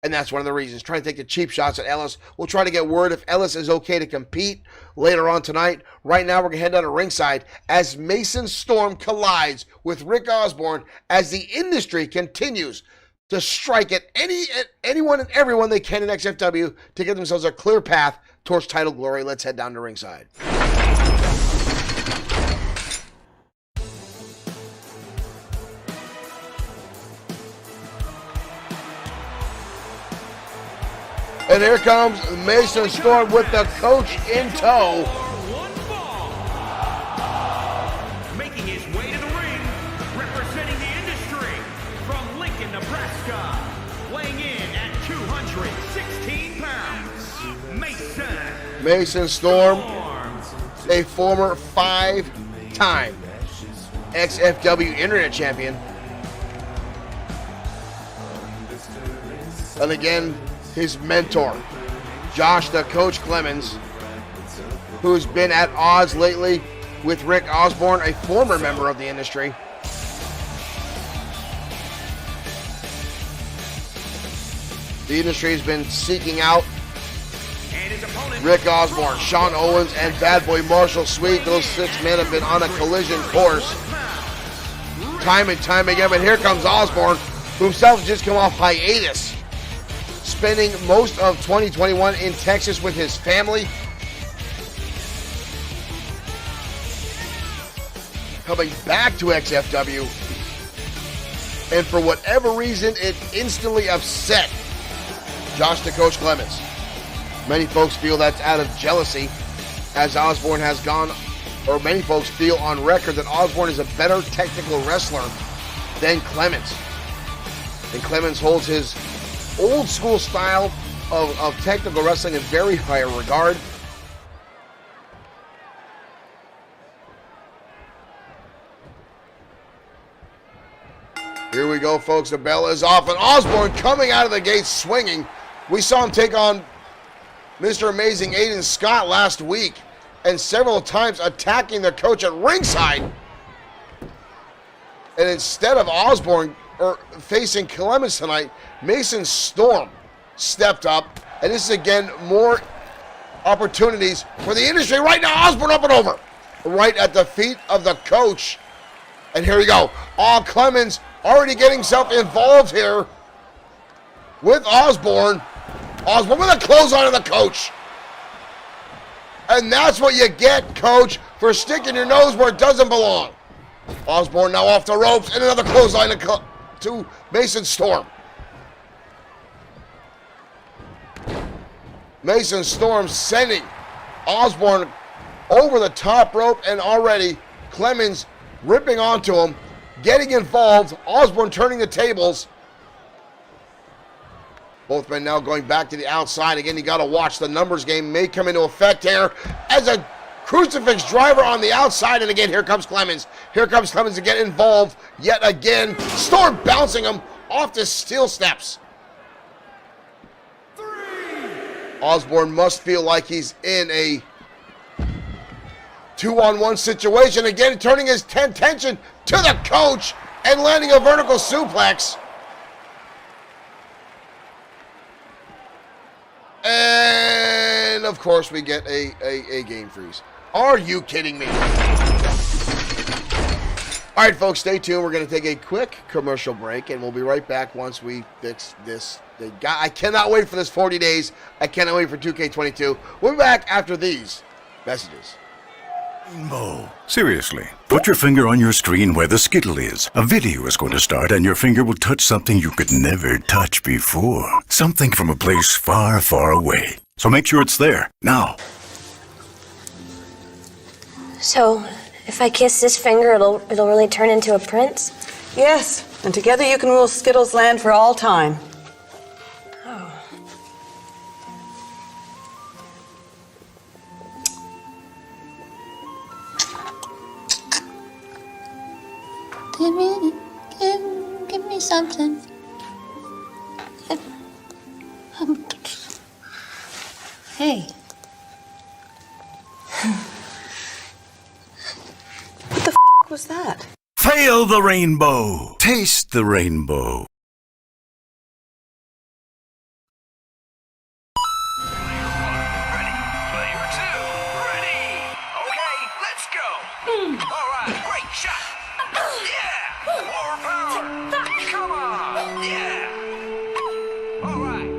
And that's one of the reasons. Trying to take the cheap shots at Ellis. We'll try to get word if Ellis is okay to compete later on tonight. Right now, we're going to head down to ringside as Mason Storm collides with Rick Osborne as the industry continues to strike at anyone and everyone they can in XFW to get themselves a clear path towards title glory. Let's head down to ringside. And here comes Mason Storm with the coach in tow. Making his way to the ring, representing the industry from Lincoln, Nebraska, weighing in at 216 pounds, Mason Storm, a former 5-time XFW Internet Champion. And again, his mentor, Josh the Coach Clemens, who's been at odds lately with Rick Osborne, a former member of the industry. The industry has been seeking out Rick Osborne, Sean Owens, and Bad Boy Marshall Sweet. Those 6 men have been on a collision course time and time again. But here comes Osborne, who himself has just come off hiatus, spending most of 2021 in Texas with his family. Coming back to XFW, and for whatever reason, it instantly upset Josh the Coach Clemens. Many folks feel that's out of jealousy, as Osborne has gone, or many folks feel on record that Osborne is a better technical wrestler than Clemens. And Clemens holds his old school style of technical wrestling in very high regard. Here we go, folks. The bell is off, and Osborne coming out of the gate swinging. We saw him take on Mr. Amazing Aiden Scott last week, and several times attacking the coach at ringside. And instead of Osborne facing Clemens tonight, Mason Storm stepped up, and this is again more opportunities for the industry. Right now, Osborne up and over, right at the feet of the coach. And here we go. Clemens already getting himself involved here with Osborne. Osborne with a clothesline of the coach. And that's what you get, coach, for sticking your nose where it doesn't belong. Osborne now off the ropes, and another clothesline to Mason Storm. Mason Storm sending Osborne over the top rope, and already Clemens ripping onto him, getting involved. Osborne turning the tables. Both men now going back to the outside. Again, you got to watch. The numbers game may come into effect here as a crucifix driver on the outside. And again, here comes Clemens. Here comes Clemens to get involved yet again. Storm bouncing him off the steel steps. Osborne must feel like he's in a 2-on-1 situation. Again, turning his attention to the coach and landing a vertical suplex. And of course, we get a game freeze. Are you kidding me? All right, folks, stay tuned. We're going to take a quick commercial break, and we'll be right back once we fix this. I cannot wait for this 40 days. I cannot wait for 2K22. We'll be back after these messages. Rainbow. Seriously, put your finger on your screen where the Skittle is. A video is going to start, and your finger will touch something you could never touch before. Something from a place far, far away. So make sure it's there, now. So, if I kiss this finger, it'll really turn into a prince? Yes, and together you can rule Skittles Land for all time. Oh. Give me something. Hey. What the was that? Fail the rainbow. Taste the rainbow. Ready? Player two. Ready? Okay, let's go. All right, great shot. Yeah. More power. Come on. Yeah. All right.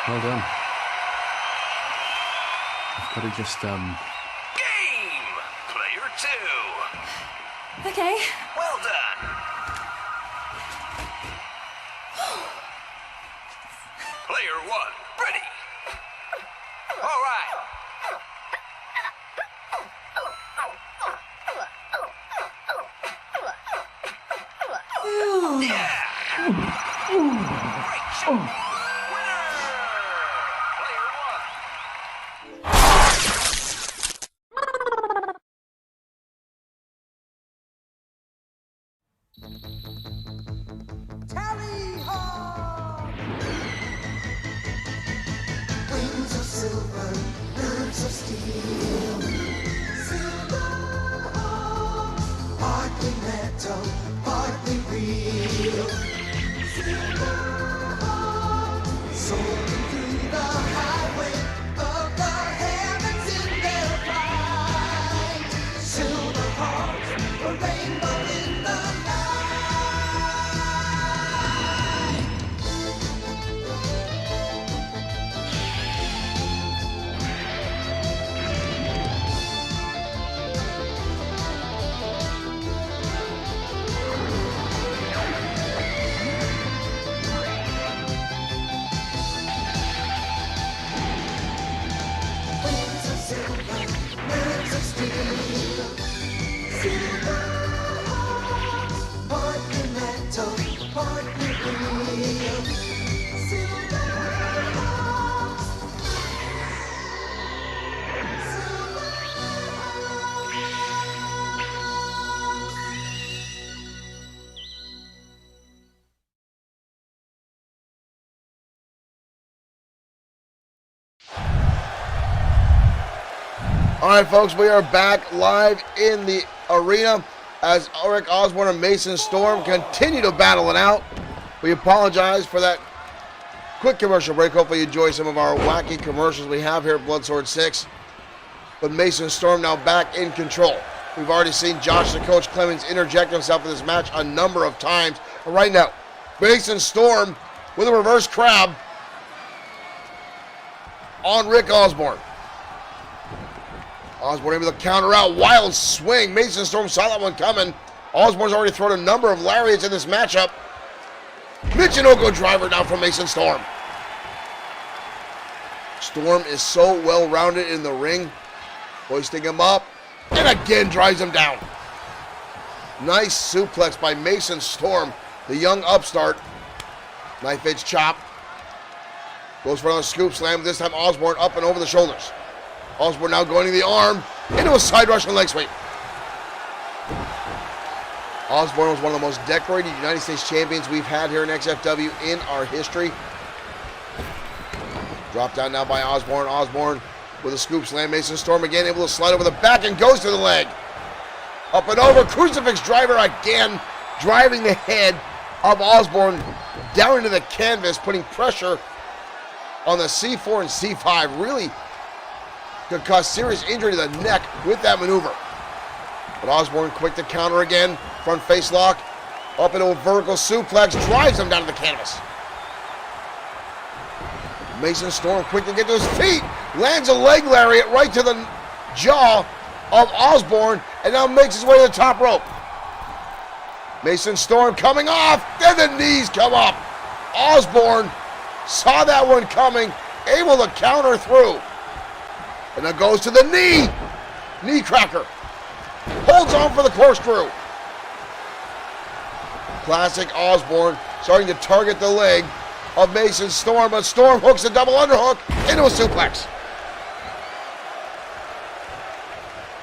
Well done. I've got to just, Game. Player two. Okay. Well done. Player one. Ready. All right. Yeah. Great shot. Winner. Player one. Wings of silver, birds of steel. Silver hawk, partly metal, partly real. Silver hawk, soaring through the highway of the heavens in their flight. Silver hawk, a rainbow in the night. All right, folks, we are back live in the arena as Rick Osborne and Mason Storm continue to battle it out. We apologize for that quick commercial break. Hopefully you enjoy some of our wacky commercials we have here at Bloodsword 6. But Mason Storm now back in control. We've already seen Josh, the coach, Clemens, interject himself in this match a number of times. But right now, Mason Storm with a reverse crab on Rick Osborne. Osborne able to counter out. Wild swing. Mason Storm saw that one coming. Osborne's already thrown a number of lariats in this matchup. Michinoku driver down from Mason Storm. Storm is so well-rounded in the ring. Hoisting him up. And again drives him down. Nice suplex by Mason Storm, the young upstart. Knife edge chop. Goes for another scoop slam. This time Osborne up and over the shoulders. Osborne now going to the arm, into a side rush and leg sweep. Osborne was one of the most decorated United States champions we've had here in XFW in our history. Dropped down now by Osborne. Osborne with a scoop slam. Mason Storm again able to slide over the back and goes to the leg. Up and over. Crucifix driver again, driving the head of Osborne down into the canvas, putting pressure on the C4 and C5. Really could cause serious injury to the neck with that maneuver. But Osborne quick to counter again. Front face lock. Up into a vertical suplex. Drives him down to the canvas. Mason Storm quick to get to his feet. Lands a leg lariat right to the jaw of Osborne. And now makes his way to the top rope. Mason Storm coming off. Then the knees come up. Osborne saw that one coming. Able to counter through. And then goes to the knee. Knee cracker. Holds on for the corkscrew. Classic Osborne starting to target the leg of Mason Storm, but Storm hooks a double underhook into a suplex.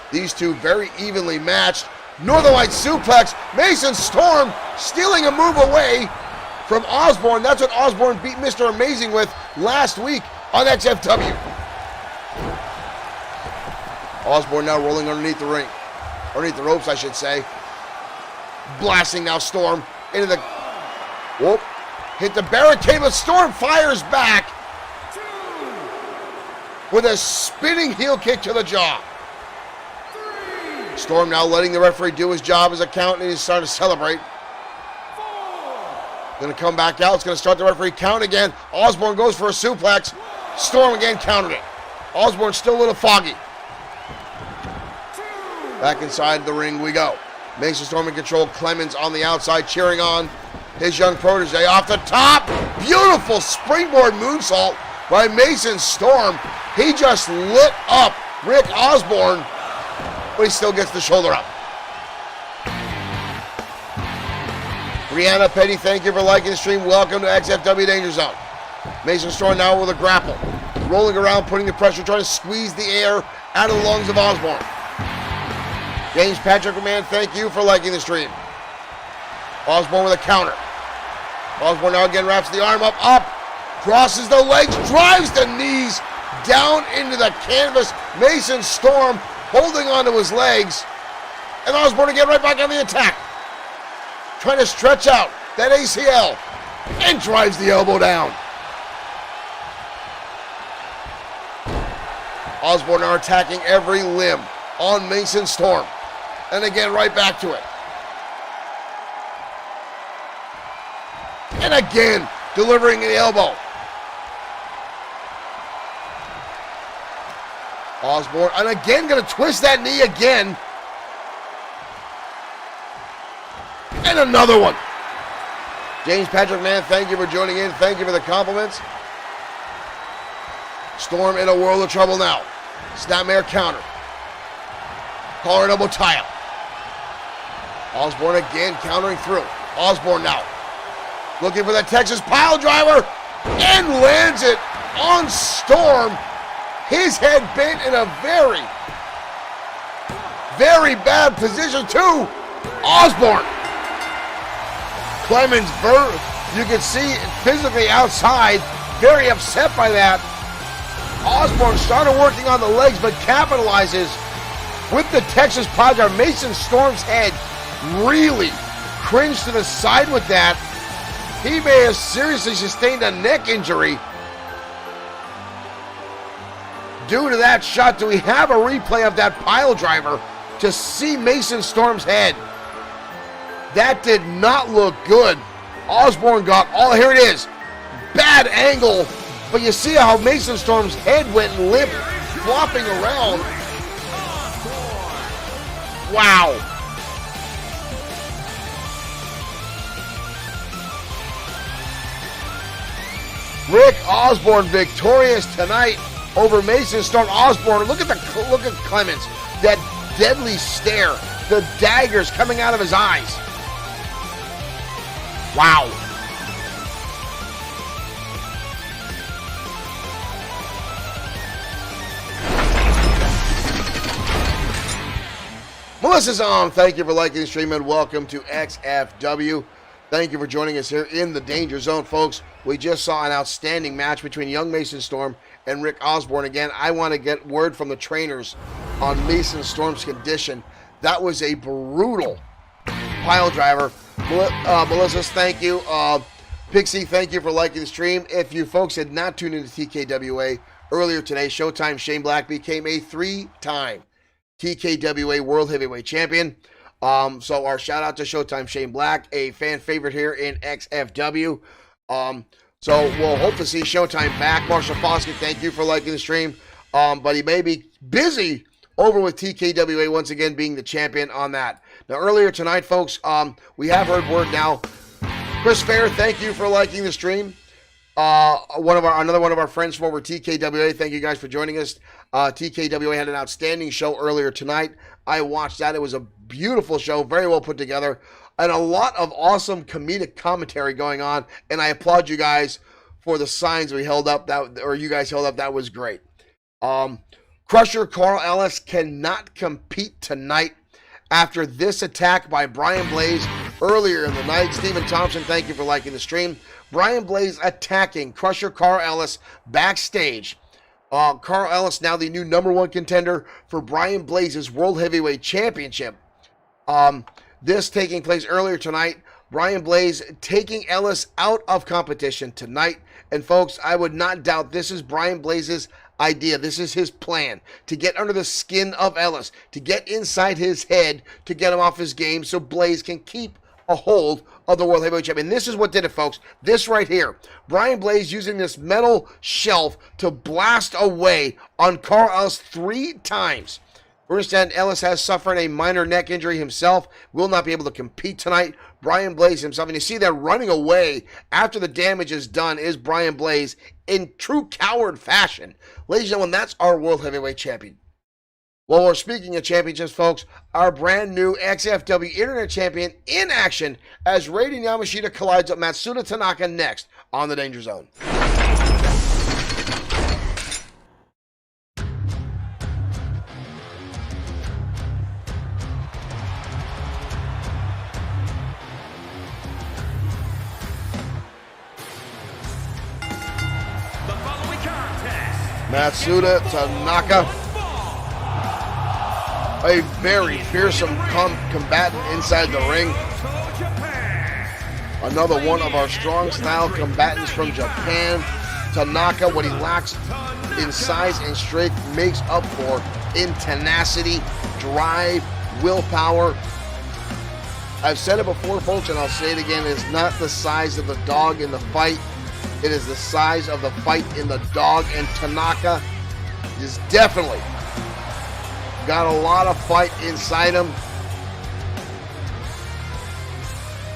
These two very evenly matched. Northern Light suplex. Mason Storm stealing a move away from Osborne. That's what Osborne beat Mr. Amazing with last week on XFW. Osborne now rolling underneath the ring. Underneath the ropes, I should say. Blasting now Storm into the... Whoop. Hit the barricade, but Storm fires back with a spinning heel kick to the jaw. Storm now letting the referee do his job as a count, and he's starting to celebrate. Going to come back out. It's going to start the referee count again. Osborne goes for a suplex. Storm again countered it. Osborne still a little foggy. Back inside the ring we go. Mason Storm in control. Clemens on the outside cheering on his young protege. Off the top. Beautiful springboard moonsault by Mason Storm. He just lit up Rick Osborne, but he still gets the shoulder up. Brianna Petty, thank you for liking the stream. Welcome to XFW Danger Zone. Mason Storm now with a grapple. Rolling around, putting the pressure, trying to squeeze the air out of the lungs of Osborne. James Patrick McMahon, thank you for liking the stream. Osborne with a counter. Osborne now again wraps the arm up, crosses the legs, drives the knees down into the canvas. Mason Storm holding onto his legs. And Osborne again right back on the attack. Trying to stretch out that ACL. And drives the elbow down. Osborne are attacking every limb on Mason Storm. And again, right back to it. And again, delivering the elbow. Osborne, and again, going to twist that knee again. And another one. James Patrick Mann, thank you for joining in. Thank you for the compliments. Storm in a world of trouble now. Snapmare counter. Collar and elbow tie-up. Osborne again countering through. Osborne now looking for that Texas pile driver and lands it on Storm. His head bent in a very, very bad position too. Osborne. Clemens, you can see physically outside, very upset by that. Osborne started working on the legs, but capitalizes with the Texas Piledriver. Mason Storm's head really cringed to the side with that. He may have seriously sustained a neck injury due to that shot. Do we have a replay of that Piledriver to see Mason Storm's head? That did not look good. Osborne got all, here it is. Bad angle, but you see how Mason Storm's head went limp, flopping around. Wow. Rick Osborne victorious tonight over Mason Storm. Osborne, look at Clemens, that deadly stare, the daggers coming out of his eyes. Wow. Melissa's on. Thank you for liking the stream and welcome to XFW. Thank you for joining us here in the Danger Zone, folks. We just saw an outstanding match between young Mason Storm and Rick Osborne. Again, I want to get word from the trainers on Mason Storm's condition. That was a brutal Piledriver. Melissa, thank you. Pixie, thank you for liking the stream. If you folks had not tuned into TKWA earlier today, Showtime Shane Black became a 3-time TKWA World Heavyweight Champion. So our shout out to Showtime Shane Black, a fan favorite here in XFW. So we'll hope to see Showtime back. Marshall Foskett, thank you for liking the stream. But he may be busy over with TKWA once again being the champion on that. Now earlier tonight, folks, we have heard word now. Chris Fair, thank you for liking the stream. Another one of our friends from over TKWA, thank you guys for joining us. TKWA had an outstanding show earlier tonight. I watched that. It was a beautiful show, very well put together, and a lot of awesome comedic commentary going on, and I applaud you guys for the signs we held up, you guys held up. That was great. Crusher Carl Ellis cannot compete tonight after this attack by Brian Blaze earlier in the night. Stephen Thompson, thank you for liking the stream. Brian Blaze attacking Crusher Carl Ellis backstage. Carl Ellis now the new #1 contender for Brian Blaze's World Heavyweight Championship. This taking place earlier tonight. Brian Blaze taking Ellis out of competition tonight. And folks, I would not doubt this is Brian Blaze's idea. This is his plan to get under the skin of Ellis, to get inside his head, to get him off his game so Blaze can keep a hold of the World Heavyweight Champion. This is what did it, folks. This right here. Brian Blaze using this metal shelf to blast away on Carl Ellis 3 times. We understand Ellis has suffered a minor neck injury himself, will not be able to compete tonight. Brian Blaze himself, and you see that running away after the damage is done is Brian Blaze in true coward fashion. Ladies and gentlemen, that's our World Heavyweight Champion. Well, we're speaking of championships, folks. Our brand new XFW Internet Champion in action as Raiden Yamashita collides with Matsuda Tanaka next on the Danger Zone. Matsuda Tanaka, a very fearsome combatant inside the ring. Another one of our strong style combatants from Japan. Tanaka, what he lacks in size and strength, makes up for in tenacity, drive, willpower. I've said it before, folks, and I'll say it again. It's not the size of the dog in the fight. It is the size of the fight in the dog, and Tanaka is definitely got a lot of fight inside him.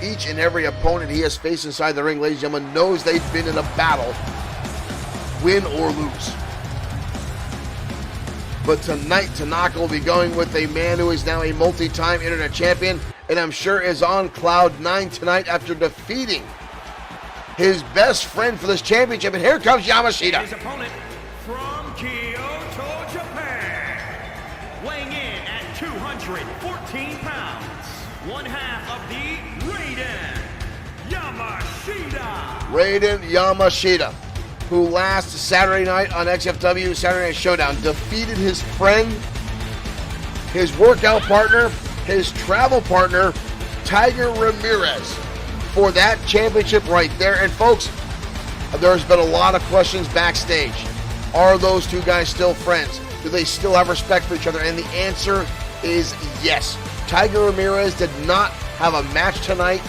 Each and every opponent he has faced inside the ring, ladies and gentlemen, knows they've been in a battle, win or lose. But tonight, Tanaka will be going with a man who is now a multi-time Internet Champion, and I'm sure is on cloud 9 tonight after defeating his best friend for this championship. And here comes Yamashita. His opponent from Kyoto, Japan, weighing in at 214 pounds, one half of the Raiden Yamashita. Raiden Yamashita. who last Saturday night on XFW, Saturday Night Showdown, defeated his friend, his workout partner, his travel partner, Tiger Ramirez, for that championship right there. And folks, there's been a lot of questions backstage. Are those two guys still friends? Do they still have respect for each other? And the answer is yes. Tiger Ramirez did not have a match tonight,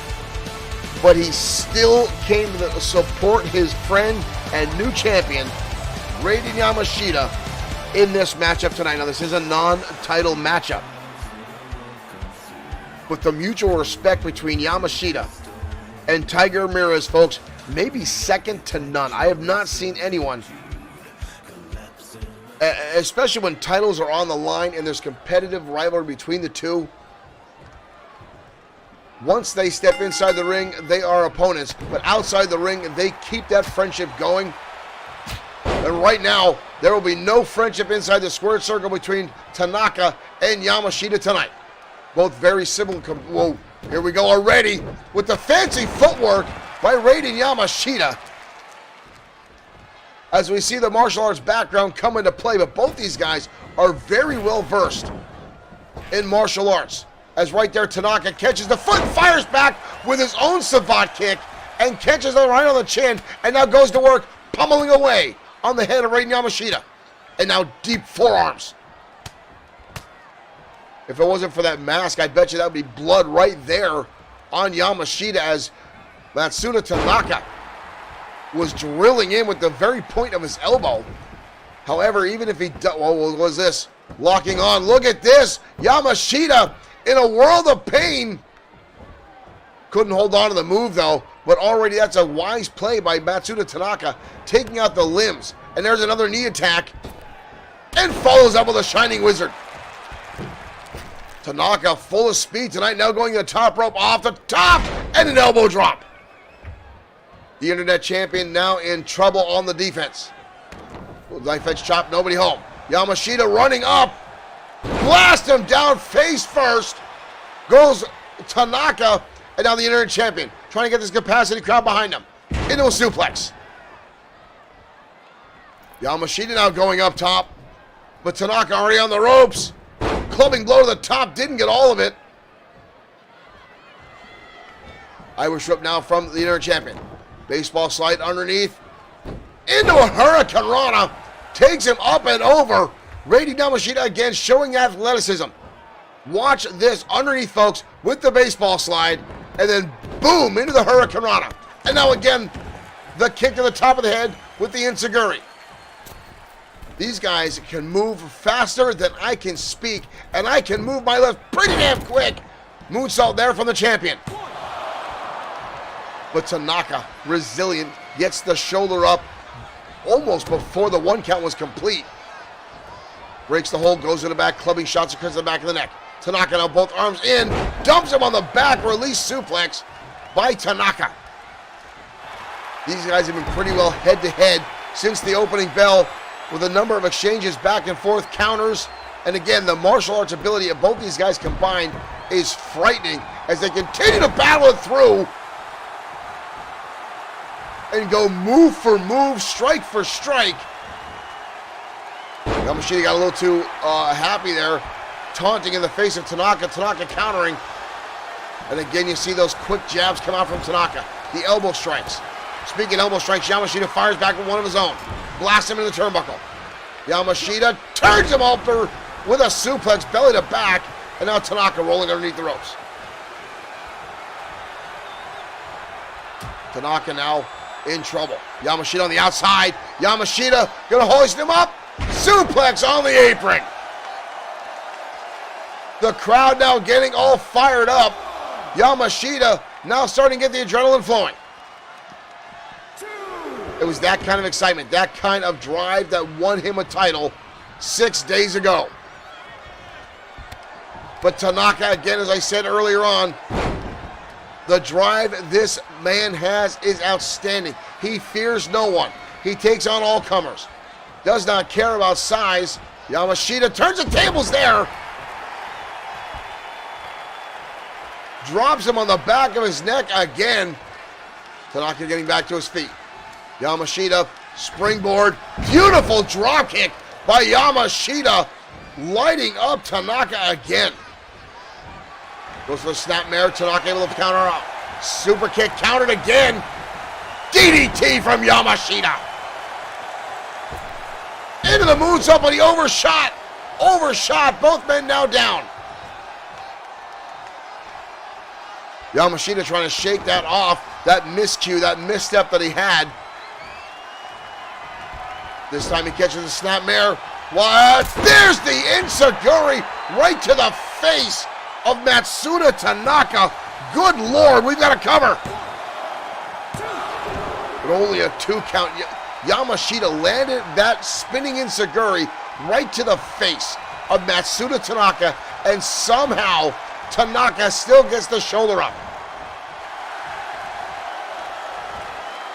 but he still came to support his friend and new champion, Raiden Yamashita, in this matchup tonight. Now, this is a non-title matchup, but the mutual respect between Yamashita and Tiger Ramirez, folks, may be second to none. I have not seen anyone, especially when titles are on the line and there's competitive rivalry between the two. Once they step inside the ring, they are opponents, but outside the ring, they keep that friendship going. And right now, there will be no friendship inside the squared circle between Tanaka and Yamashita tonight. Both very similar. Whoa, here we go already with the fancy footwork by Raiden Yamashita. As we see the martial arts background come into play, but both these guys are very well versed in martial arts. As right there, Tanaka catches the foot, fires back with his own savate kick, and catches the right on the chin, and now goes to work, pummeling away on the head of Raiden Yamashita. And now deep forearms. If it wasn't for that mask, I bet you that would be blood right there on Yamashita, as Matsuda Tanaka was drilling in with the very point of his elbow. However, even if he what was this? Locking on. Look at this. Yamashita in a world of pain. Couldn't hold on to the move, though. But already that's a wise play by Matsuda Tanaka, taking out the limbs. And there's another knee attack. And follows up with a Shining Wizard. Tanaka full of speed tonight, now going to the top rope, off the top, and an elbow drop. The Internet Champion now in trouble on the defense. Knife edge chop, nobody home. Yamashita running up. Blast him down face first. Goes Tanaka, and now the Internet Champion trying to get this capacity crowd behind him. Into a suplex. Yamashita now going up top, but Tanaka already on the ropes. Clubbing blow to the top, didn't get all of it. Irish whip now from the Internet Champion. Baseball slide underneath. Into a Hurricane Rana. Takes him up and over. Raiden Yamashita again showing athleticism. Watch this underneath, folks, with the baseball slide. And then boom, into the Hurricane Rana. And now again, the kick to the top of the head with the Enziguri. These guys can move faster than I can speak, and I can move my left pretty damn quick. Moonsault there from the champion. But Tanaka, resilient, gets the shoulder up almost before the 1 count was complete. Breaks the hold, goes in the back, clubbing shots across the back of the neck. Tanaka now both arms in, dumps him on the back, release suplex by Tanaka. These guys have been pretty well head-to-head since the opening bell, with a number of exchanges back and forth, counters, and again, the martial arts ability of both these guys combined is frightening as they continue to battle it through and go move for move, strike for strike. Yamashita got a little too happy there, taunting in the face of Tanaka. Tanaka countering, and again, you see those quick jabs come out from Tanaka. The elbow strikes. Speaking of elbow strikes, Yamashita fires back with one of his own. Blasts him into the turnbuckle. Yamashita turns him over with a suplex, belly to back, and now Tanaka rolling underneath the ropes. Tanaka now in trouble. Yamashita on the outside. Yamashita gonna hoist him up. Suplex on the apron. The crowd now getting all fired up. Yamashita now starting to get the adrenaline flowing. It was that kind of excitement, that kind of drive that won him a title 6 days ago. But Tanaka, again, as I said earlier on, the drive this man has is outstanding. He fears no one. He takes on all comers. Does not care about size. Yamashita turns the tables there. Drops him on the back of his neck again. Tanaka getting back to his feet. Yamashita Springboard. Beautiful drop kick by Yamashita. Lighting up Tanaka again. Goes for the snapmare. Tanaka able to counter up. Super kick countered again. DDT from Yamashita. Into the moonsault, but he overshot. Overshot. Both men now down. Yamashita trying to shake that off. That miscue, that misstep that he had. This time he catches the snapmare. What? There's the Enziguri right to the face of Matsuda Tanaka. Good Lord, we've got a cover. But only a 2 count. Yamashita landed that spinning Enziguri right to the face of Matsuda Tanaka, and somehow Tanaka still gets the shoulder up.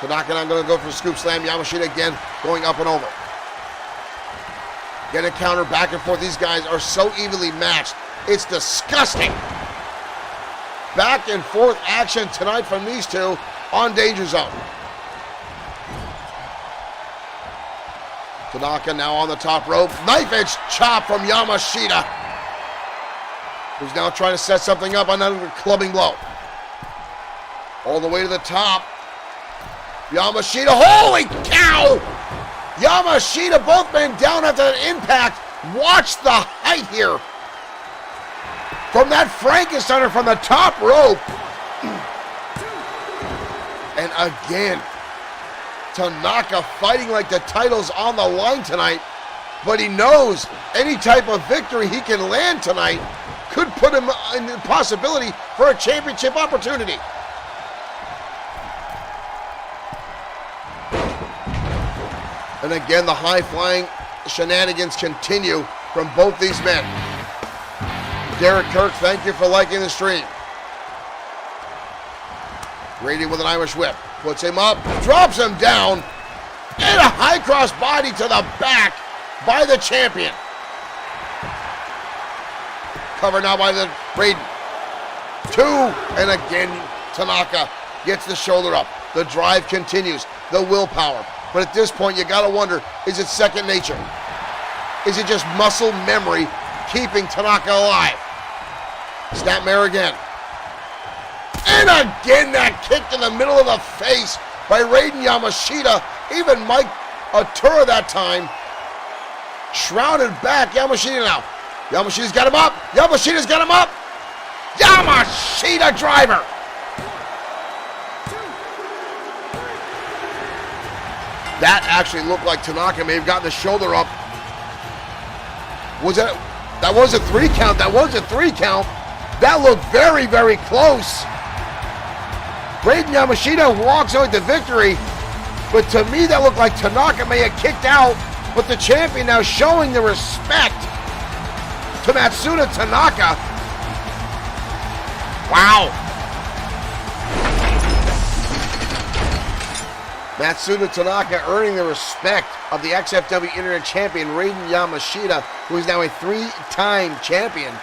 Tanaka now going to go for a scoop slam. Yamashita again going up and over. Get a counter back and forth. These guys are so evenly matched. It's disgusting. Back and forth action tonight from these two on Danger Zone. Tanaka now on the top rope. Knife edge chop from Yamashita, who's now trying to set something up. Another clubbing blow. All the way to the top. Yamashita, holy cow! Yamashita, both men down after that impact. Watch the height here. From that Frankensteiner from the top rope. And again, Tanaka fighting like the title's on the line tonight. But he knows any type of victory he can land tonight could put him in the possibility for a championship opportunity. And again, the high-flying shenanigans continue from both these men. Derek Kirk, thank you for liking the stream. Grady with an Irish whip. Puts him up, drops him down, and a high cross body to the back by the champion. Covered now by the Raiden. 2, and again, Tanaka gets the shoulder up. The drive continues, the willpower. But at this point, you gotta wonder, is it second nature? Is it just muscle memory keeping Tanaka alive? Snapmare again. And again, that kick to the middle of the face by Raiden Yamashita. Even Mike Atura that time. Shrouded back, Yamashita now. Yamashita's got him up. Yamashita's got him up. Yamashita driver. That actually looked like Tanaka may have gotten the shoulder up. Was that was a 3 count. That was a 3 count. That looked very, very close. Raiden Yamashita walks away with the victory. But to me, that looked like Tanaka may have kicked out. But the champion now showing the respect to Matsuda Tanaka. Wow. Matsuda Tanaka earning the respect of the XFW Internet Champion Raiden Yamashita, who is now a 3-time champion.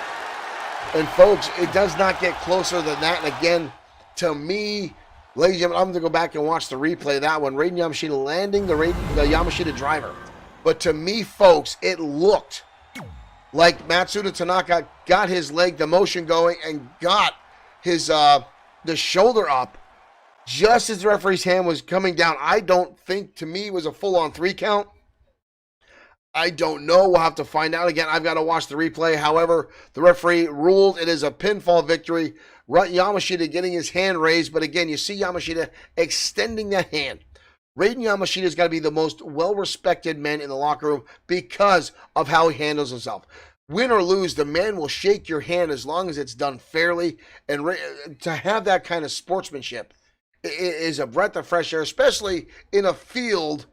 And folks, it does not get closer than that. And again, to me, ladies and gentlemen, I'm going to go back and watch the replay of that one. Raiden Yamashita landing the Yamashita driver. But to me, folks, it looked like Matsuda Tanaka got his leg, the motion going, and got his the shoulder up just as the referee's hand was coming down. I don't think, to me, it was a full-on 3 count. I don't know. We'll have to find out. Again, I've got to watch the replay. However, the referee ruled it is a pinfall victory. Yamashita getting his hand raised, but again, you see Yamashita extending that hand. Raiden Yamashita's got to be the most well-respected man in the locker room because of how he handles himself. Win or lose, the man will shake your hand as long as it's done fairly. And to have that kind of sportsmanship is a breath of fresh air, especially in a field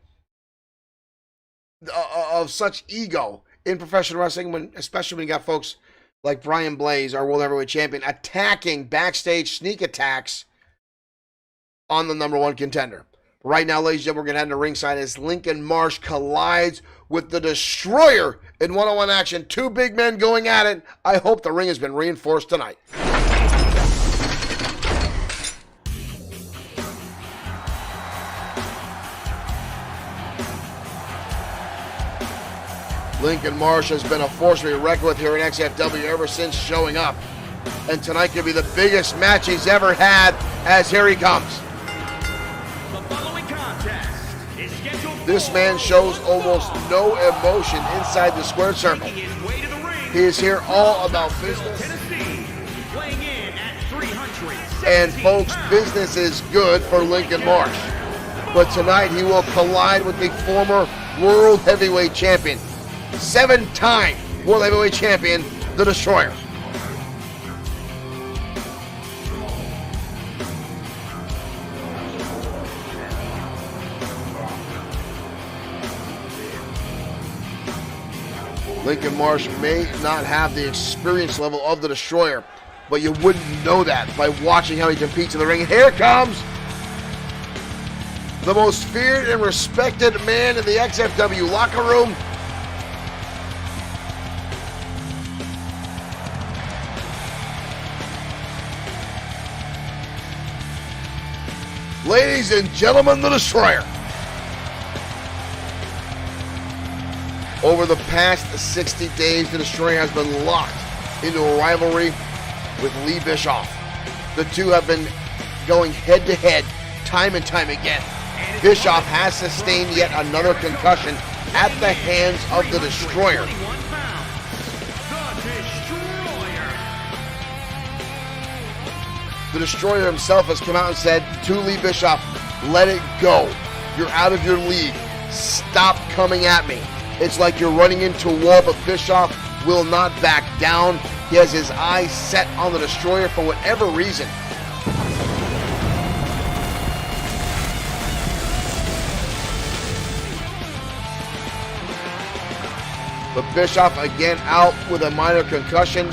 of such ego in professional wrestling, especially when you got folks like Brian Blaze, our World Heavyweight Champion, attacking backstage sneak attacks on the #1 contender. Right now, ladies and gentlemen, we're going to head to ringside as Lincoln Marsh collides with the Destroyer in one-on-one action. 2 big men going at it. I hope the ring has been reinforced tonight. Lincoln Marsh has been a force to be reckoned with here in XFW ever since showing up. And tonight could be the biggest match he's ever had, as here he comes. The following contest is scheduled. This man shows almost no emotion inside the square circle. Making his way to the ring. He is here all about business. Tennessee, weighing in at 300. And folks, business is good for Lincoln Marsh. But tonight he will collide with the former World Heavyweight Champion, 7-time World Heavyweight Champion, The Destroyer. Lincoln Marsh may not have the experience level of The Destroyer, but you wouldn't know that by watching how he competes in the ring. And here comes the most feared and respected man in the XFW locker room. Ladies and gentlemen, The Destroyer. Over the past 60 days, The Destroyer has been locked into a rivalry with Lee Bischoff. The two have been going head-to-head time and time again. Bischoff has sustained yet another concussion at the hands of The Destroyer. 21 pounds. The Destroyer. The Destroyer himself has come out and said to Lee Bischoff, let it go. You're out of your league. Stop coming at me. It's like you're running into a wall, but Bischoff will not back down. He has his eyes set on The Destroyer for whatever reason. But Bischoff again out with a minor concussion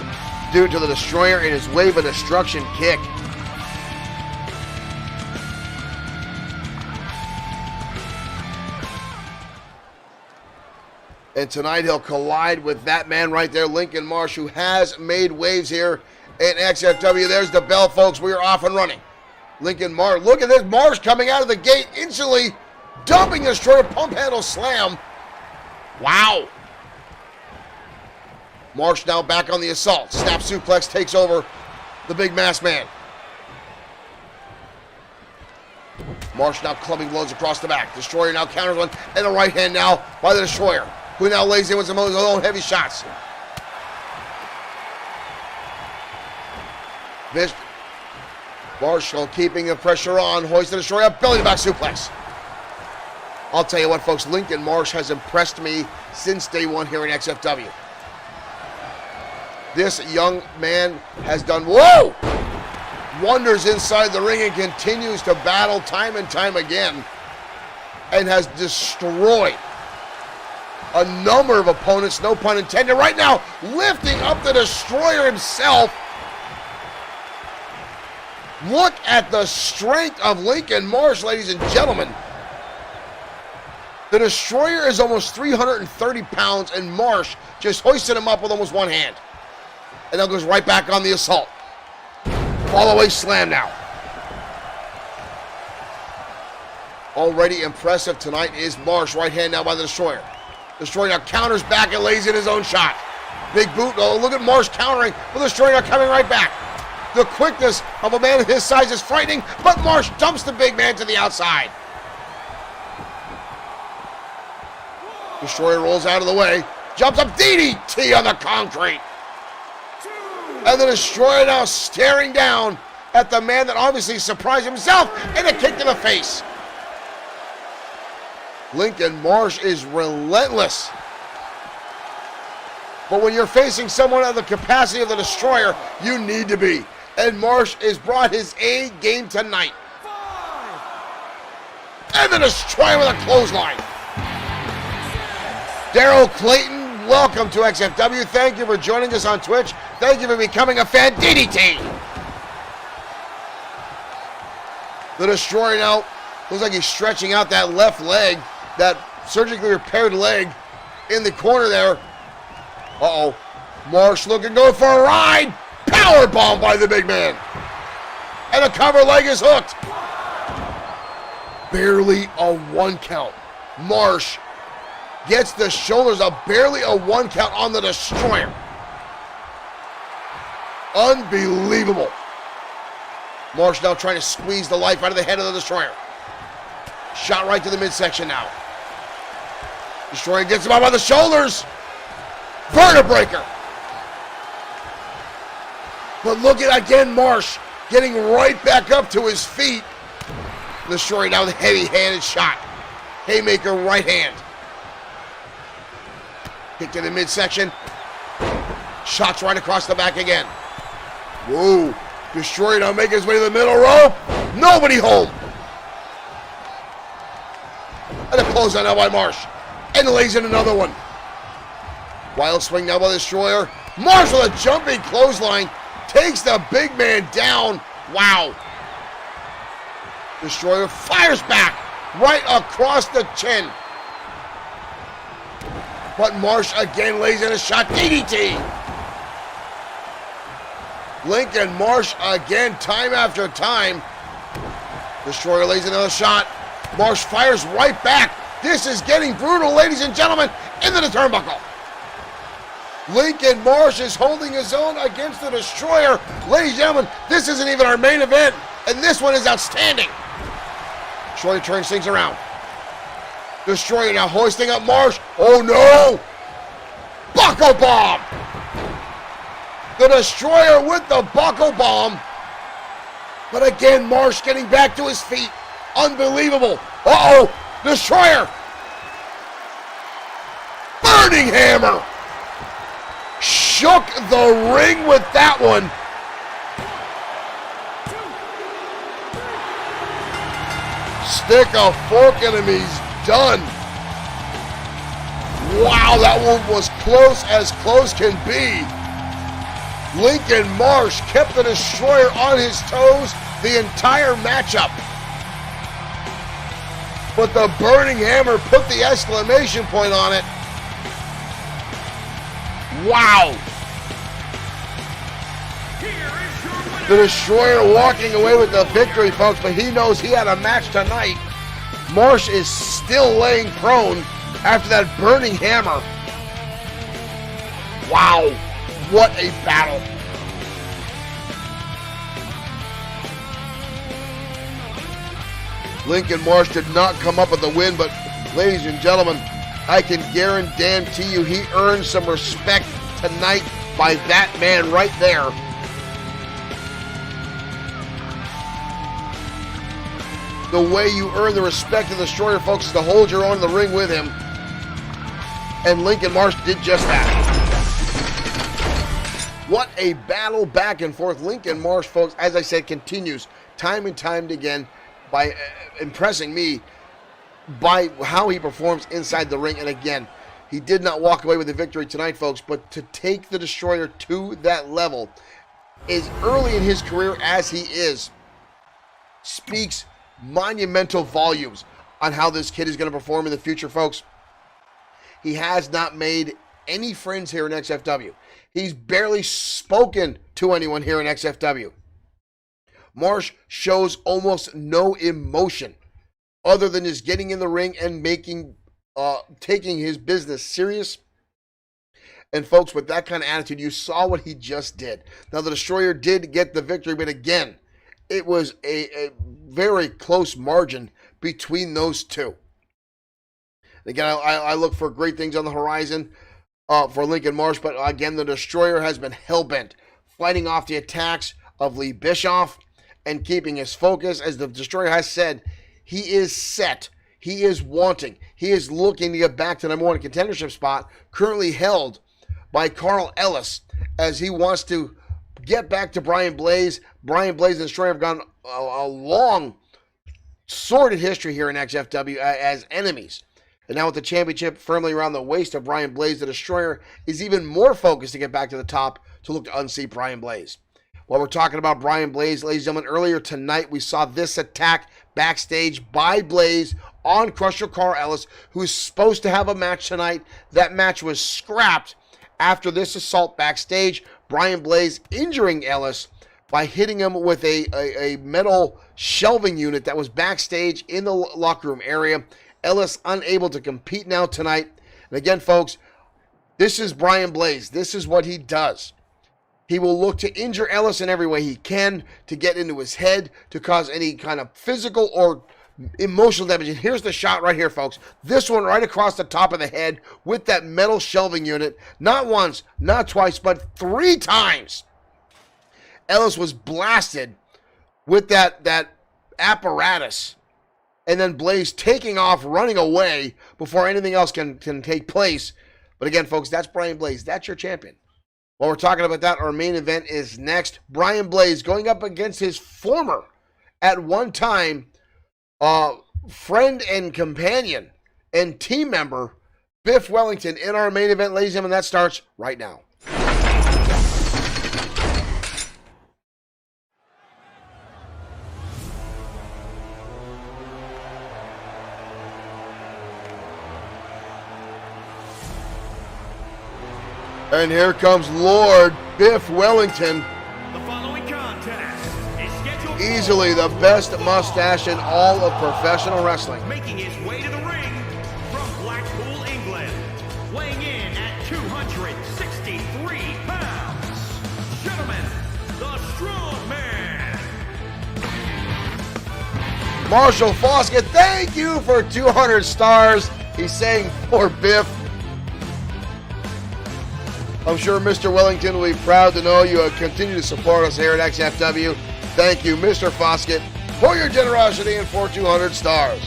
due to The Destroyer in his Wave of Destruction kick. And tonight he'll collide with that man right there, Lincoln Marsh, who has made waves here in XFW. There's the bell, folks. We are off and running. Lincoln Marsh, look at this. Marsh coming out of the gate, instantly dumping the Destroyer, pump handle slam. Wow. Marsh now back on the assault. Snap suplex takes over the big masked man. Marsh now clubbing blows across the back. Destroyer now counters one, and the right hand now by the Destroyer, who now lays in with some of his own heavy shots. Marshall keeping the pressure on, hoist the Destroyer up, belly to back suplex. I'll tell you what, folks, Lincoln Marsh has impressed me since day one here in XFW. This young man has done, wonders inside the ring and continues to battle time and time again, and has destroyed a number of opponents, no pun intended. Right now, lifting up the Destroyer himself. Look at the strength of Lincoln Marsh, ladies and gentlemen. The Destroyer is almost 330 pounds, and Marsh just hoisted him up with almost one hand. And then goes right back on the assault. Fall away slam now. Already impressive tonight is Marsh. Right hand now by the Destroyer. Destroyer now counters back and lays in his own shot. Big boot. Oh, look at Marsh countering, with the Destroyer now coming right back. The quickness of a man of his size is frightening, but Marsh dumps the big man to the outside. Destroyer rolls out of the way. Jumps up, DDT on the concrete. And the Destroyer now staring down at the man that obviously surprised himself, and a kick to the face. Lincoln Marsh is relentless. But when you're facing someone of the capacity of the Destroyer, you need to be. And Marsh has brought his A game tonight. And the Destroyer with a clothesline. Daryl Clayton, welcome to XFW. Thank you for joining us on Twitch. Thank you for becoming a fan. DDT. The Destroyer now looks like he's stretching out that left leg, that surgically repaired leg in the corner there. Uh-oh. Marsh looking, going for a ride. Power bomb by the big man. And the cover leg is hooked. Barely a 1 count. Marsh Gets the shoulders up, barely a 1 count on the Destroyer. Unbelievable. Marsh now trying to squeeze the life out of the head of the Destroyer. Shot right to the midsection now. Destroyer gets him up on the shoulders. Vertebreaker. But look at again Marsh getting right back up to his feet. Destroyer now with a heavy-handed shot. Haymaker right hand. Kick to the midsection. Shots right across the back again. Whoa. Destroyer now making his way to the middle rope. Nobody home. And a closeout now by Marsh. And lays in another one. Wild swing now by the Destroyer. Marsh with a jumping clothesline. Takes the big man down. Wow. Destroyer fires back. Right across the chin. But Marsh again lays in a shot. DDT. Lincoln Marsh again, time after time. Destroyer lays another shot. Marsh fires right back. This is getting brutal, ladies and gentlemen, into the turnbuckle. Lincoln Marsh is holding his own against the Destroyer. Ladies and gentlemen, this isn't even our main event, and this one is outstanding. Destroyer turns things around. Destroyer now hoisting up Marsh. Oh no! Buckle bomb! The Destroyer with the buckle bomb. But again, Marsh getting back to his feet. Unbelievable. Uh-oh! Destroyer! Burning hammer! Shook the ring with that one. Stick a fork in him, he's done. Wow, that one was close as close can be. Lincoln Marsh kept the Destroyer on his toes the entire matchup. But the burning hammer put the exclamation point on it. Wow. The Destroyer walking away with the victory, folks, but he knows he had a match tonight. Marsh is still laying prone after that burning hammer. Wow, what a battle. Lincoln Marsh did not come up with the win, but ladies and gentlemen, I can guarantee you he earned some respect tonight by that man right there. The way you earn the respect of the Destroyer, folks, is to hold your own in the ring with him. And Lincoln Marsh did just that. What a battle back and forth. Lincoln Marsh, folks, as I said, continues time and time again by impressing me by how he performs inside the ring. And again, he did not walk away with the victory tonight, folks, but to take the Destroyer to that level, as early in his career as he is, speaks monumental volumes on how this kid is going to perform in the future, folks. He has not made any friends here in XFW. He's barely spoken to anyone here in XFW. Marsh shows almost no emotion other than just getting in the ring and taking his business serious. And folks, with that kind of attitude, you saw what he just did. Now, the Destroyer did get the victory, but again, it was a very close margin between those two. Again, I look for great things on the horizon for Lincoln Marsh, but again, the Destroyer has been hell-bent, fighting off the attacks of Lee Bischoff and keeping his focus. As the Destroyer has said, he is set. He is wanting. He is looking to get back to the number one contendership spot, currently held by Carl Ellis, as he wants to get back to Brian Blaze. Brian Blaze and the Destroyer have gone a long, sordid history here in XFW as enemies. And now with the championship firmly around the waist of Brian Blaze, the Destroyer is even more focused to get back to the top to look to unseat Brian Blaze. While we're talking about Brian Blaze, ladies and gentlemen, earlier tonight we saw this attack backstage by Blaze on Crusher Carl Ellis, who's supposed to have a match tonight. That match was scrapped after this assault backstage. Brian Blaze injuring Ellis by hitting him with a metal shelving unit that was backstage in the locker room area. Ellis unable to compete now tonight. And again, folks, this is Brian Blades. This is what he does. He will look to injure Ellis in every way he can, to get into his head, to cause any kind of physical or emotional damage. And here's the shot right here, folks. This one right across the top of the head with that metal shelving unit. Not once, not twice, but 3 times. Ellis was blasted with that apparatus. And then Blaze taking off, running away before anything else can take place. But again, folks, that's Brian Blaze. That's your champion. While we're talking about that, our main event is next. Brian Blaze going up against his former, at one time, friend and companion and team member, Biff Wellington, in our main event, ladies and gentlemen. That starts right now. And here comes Lord Biff Wellington. The following contest is scheduled Easily the best mustache in all of professional wrestling. making his way to the ring from Blackpool, England, weighing in at 263 pounds. Gentlemen, the Strong Man. Marshall Foskett, thank you for 200 stars. He's saying for Biff. I'm sure Mr. Wellington will be proud to know you continue to support us here at XFW. Thank you, Mr. Foskett, for your generosity and for 200 stars.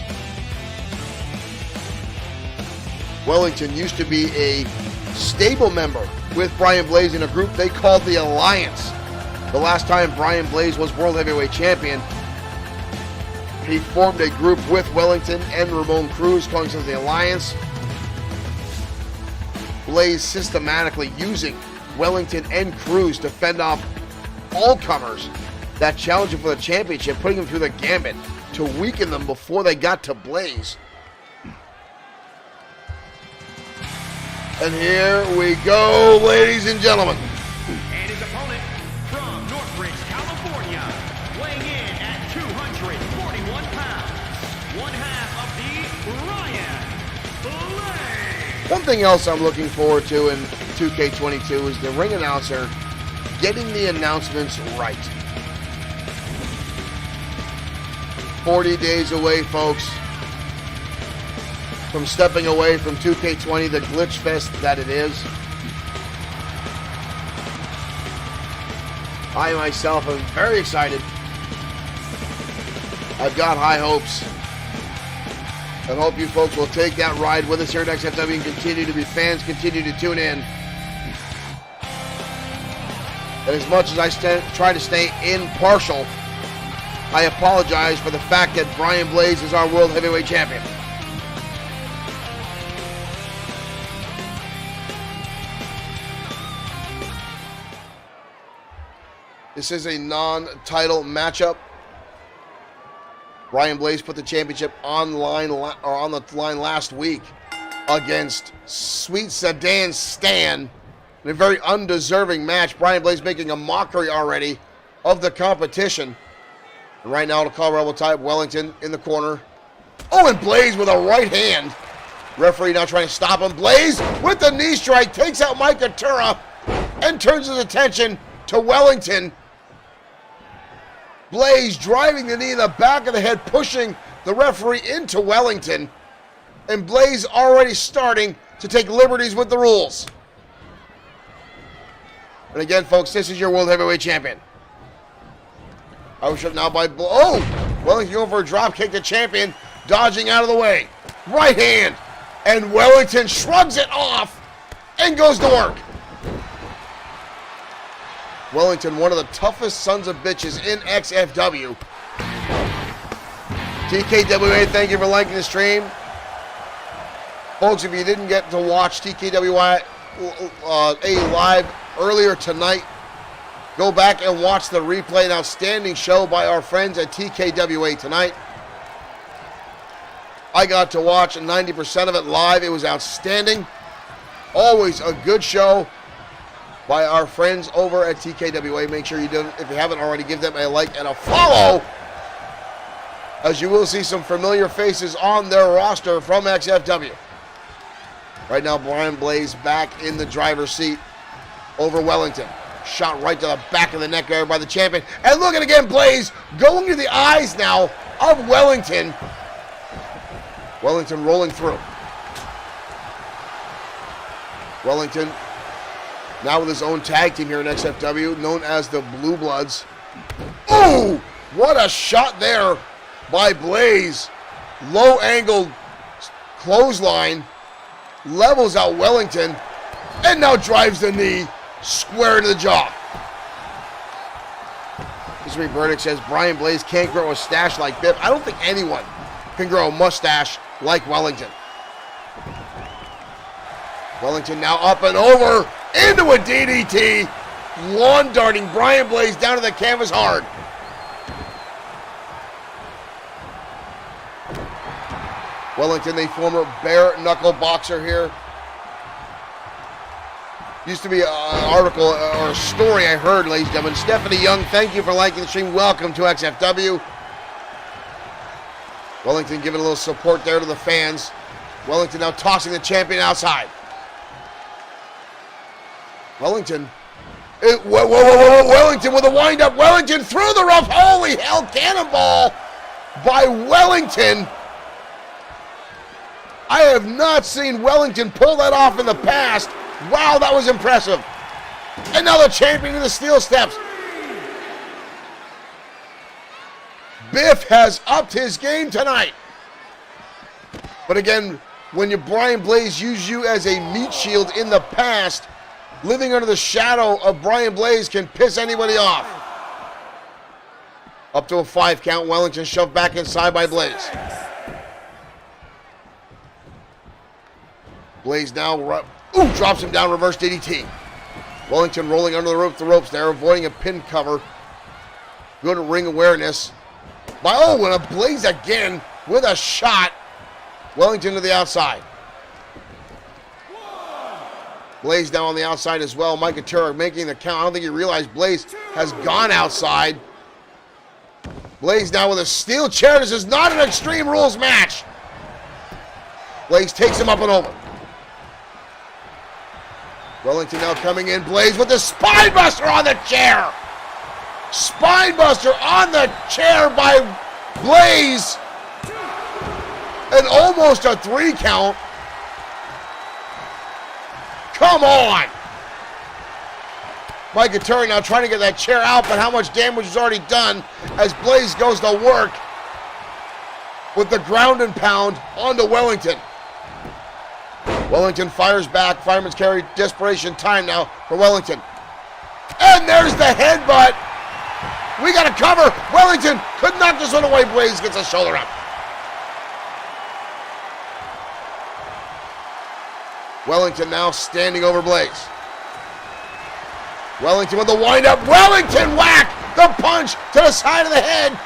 Wellington used to be a stable member with Brian Blaze in a group they called the Alliance. The last time Brian Blaze was World Heavyweight Champion, he formed a group with Wellington and Ramon Cruz, calling themselves the Alliance. Blaze systematically using Wellington and Cruz to fend off all comers that challenged him for the championship, putting them through the gambit to weaken them before they got to Blaze. And here we go, ladies and gentlemen. And his opponent from Northridge, California, weighing in at 241 pounds, one half of the Ryan Blaze. One thing else I'm looking forward to in 2K22 is the ring announcer getting the announcements right. 40 days away, folks, from stepping away from 2K20, the glitch fest that it is. I myself am very excited. I've got high hopes. I hope you folks will take that ride with us here at XFW and continue to be fans, continue to tune in. And as much as I try to stay impartial, I apologize for the fact that Brian Blaze is our World Heavyweight Champion. This is a non-title matchup. Brian Blaze put the championship on the line last week against Sweet Sedan Stan in a very undeserving match. Brian Blaze making a mockery already of the competition. And right now, the Colorado will tie up Wellington in the corner. Oh, and Blaze with a right hand. Referee now trying to stop him. Blaze with the knee strike takes out Mike Atura and turns his attention to Wellington. Blaze driving the knee in the back of the head, pushing the referee into Wellington. And Blaze already starting to take liberties with the rules. And again, folks, this is your World Heavyweight Champion. I was shut now by... Oh! Wellington going for a drop kick to champion, dodging out of the way. Right hand. And Wellington shrugs it off and goes to work. Wellington, one of the toughest sons of bitches in XFW. TKWA, thank you for liking the stream. Folks, if you didn't get to watch TKWA live earlier tonight, go back and watch the replay. An outstanding show by our friends at TKWA tonight. I got to watch 90% of it live. It was outstanding. Always a good show by our friends over at TKWA. Make sure you do, if you haven't already, give them a like and a follow, as you will see some familiar faces on their roster from XFW. Right now, Brian Blaze back in the driver's seat over Wellington. Shot right to the back of the neck there by the champion. And look at again, Blaze going to the eyes now of Wellington. Wellington rolling through. Wellington now with his own tag team here in XFW, known as the Blue Bloods. Ooh, what a shot there by Blaze. Low-angled clothesline. Levels out Wellington. And now drives the knee square into the jaw. History Verdict says Brian Blaze can't grow a stash like Biff. I don't think anyone can grow a mustache like Wellington. Wellington now up and over into a DDT. Lawn darting Brian Blaze down to the canvas hard. Wellington, the former bare knuckle boxer here. Used to be an article or a story I heard, ladies and gentlemen. Stephanie Young, thank you for liking the stream. Welcome to XFW. Wellington giving a little support there to the fans. Wellington now tossing the champion outside. Wellington. Wellington with a wind-up. Wellington through the rope. Holy hell, cannonball by Wellington. I have not seen Wellington pull that off in the past. Wow, that was impressive. And now the champion in the steel steps. Biff has upped his game tonight. But again, when Brian Blaze used you as a meat shield in the past, living under the shadow of Brian Blaze can piss anybody off. Up to a 5 count. Wellington shoved back inside by Blaze. Blaze now drops him down, reverse DDT. Wellington rolling under the ropes there, avoiding a pin cover. Good ring awareness. And a Blaze again with a shot. Wellington to the outside. Blaze down on the outside as well. Mike Turek making the count. I don't think he realized Blaze has gone outside. Blaze now with a steel chair. This is not an Extreme Rules match. Blaze takes him up and over. Wellington now coming in. Blaze with the spinebuster on the chair. Spinebuster on the chair by Blaze. And almost a 3 count. Come on. Mike Turek now trying to get that chair out, but how much damage is already done as Blaze goes to work with the ground and pound onto Wellington. Wellington fires back. Fireman's carry. Desperation time now for Wellington. And there's the headbutt. We got to cover. Wellington could knock this one away. Blaze gets a shoulder up. Wellington now standing over Blaze. Wellington with the wind-up. Wellington whack! The punch to the side of the head.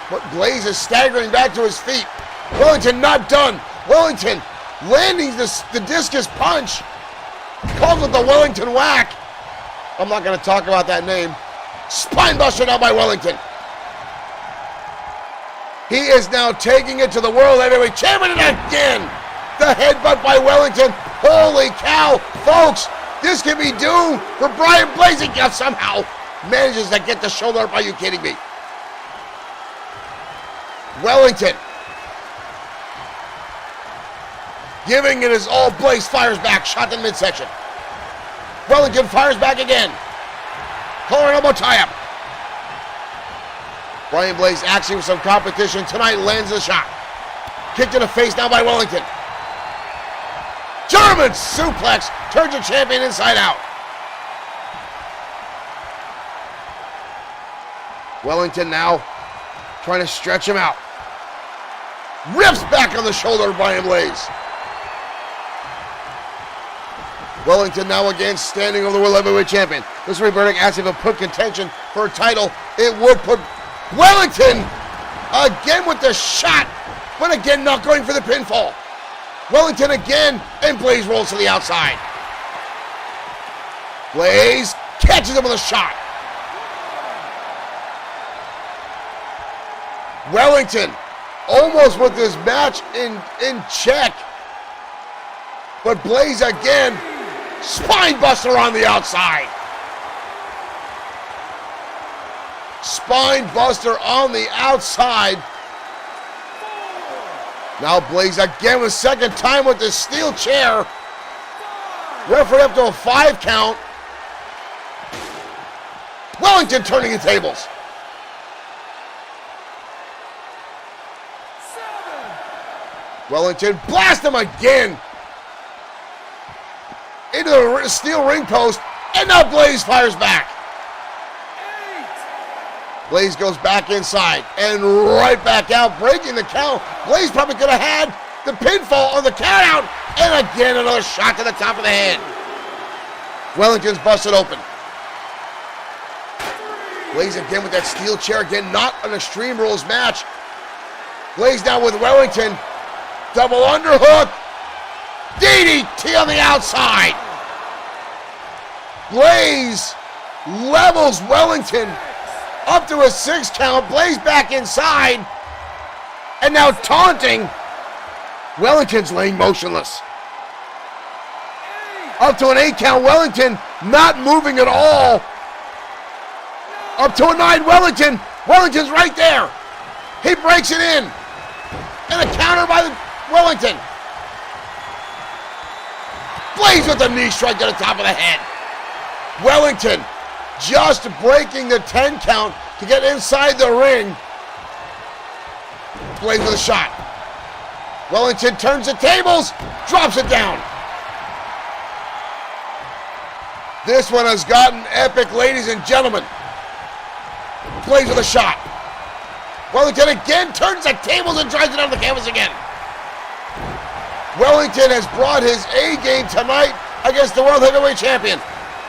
But Blaze is staggering back to his feet. Wellington not done. Wellington landing the discus punch. Calls it the Wellington whack. I'm not going to talk about that name. Spinebuster now by Wellington. He is now taking it to the World Heavyweight Champion again. The headbutt by Wellington. Holy cow. Folks, this can be due for Brian Blaze. Somehow manages to get the shoulder up. Are you kidding me? Wellington giving it his all. Blaze fires back. Shot in midsection. Wellington fires back again. Collar and elbow tie-up. Brian Blaze actually with some competition tonight lands the shot. Kick to the face now by Wellington. German suplex turns the champion inside out. Wellington now trying to stretch him out. Rips back on the shoulder of Brian Blaze. Wellington now again standing over the World Heavyweight Champion. This verdict asks if it put contention for a title. It would put Wellington again with the shot, but again not going for the pinfall. Wellington again, and Blaze rolls to the outside. Blaze catches him with a shot. Wellington almost with this match in check. But Blaze again, spine buster on the outside. Spine buster on the outside. Now Blaze again with second time with the steel chair. Referee up to a 5 count. Wellington turning the tables. Wellington blast him again into the steel ring post, and now Blaze fires back. Blaze goes back inside and right back out, breaking the count. Blaze probably could have had the pinfall on the count out, and again another shot to the top of the head. Wellington's busted open. Blaze again with that steel chair, again not an Extreme Rules match. Blaze now with Wellington, double underhook, DDT on the outside. Blaze levels Wellington up to a 6 count. Blaze back inside, and now taunting. Wellington's laying motionless. Up to an 8 count. Wellington not moving at all. Up to a 9. Wellington. Wellington's right there. He breaks it in. And a counter by Wellington. Blaze with the knee strike to the top of the head. Wellington just breaking the 10 count to get inside the ring. Blaze with a shot. Wellington turns the tables, drops it down. This one has gotten epic, ladies and gentlemen. Blaze with a shot. Wellington again turns the tables and drives it on the canvas again. Wellington has brought his A game tonight against the World Heavyweight Champion.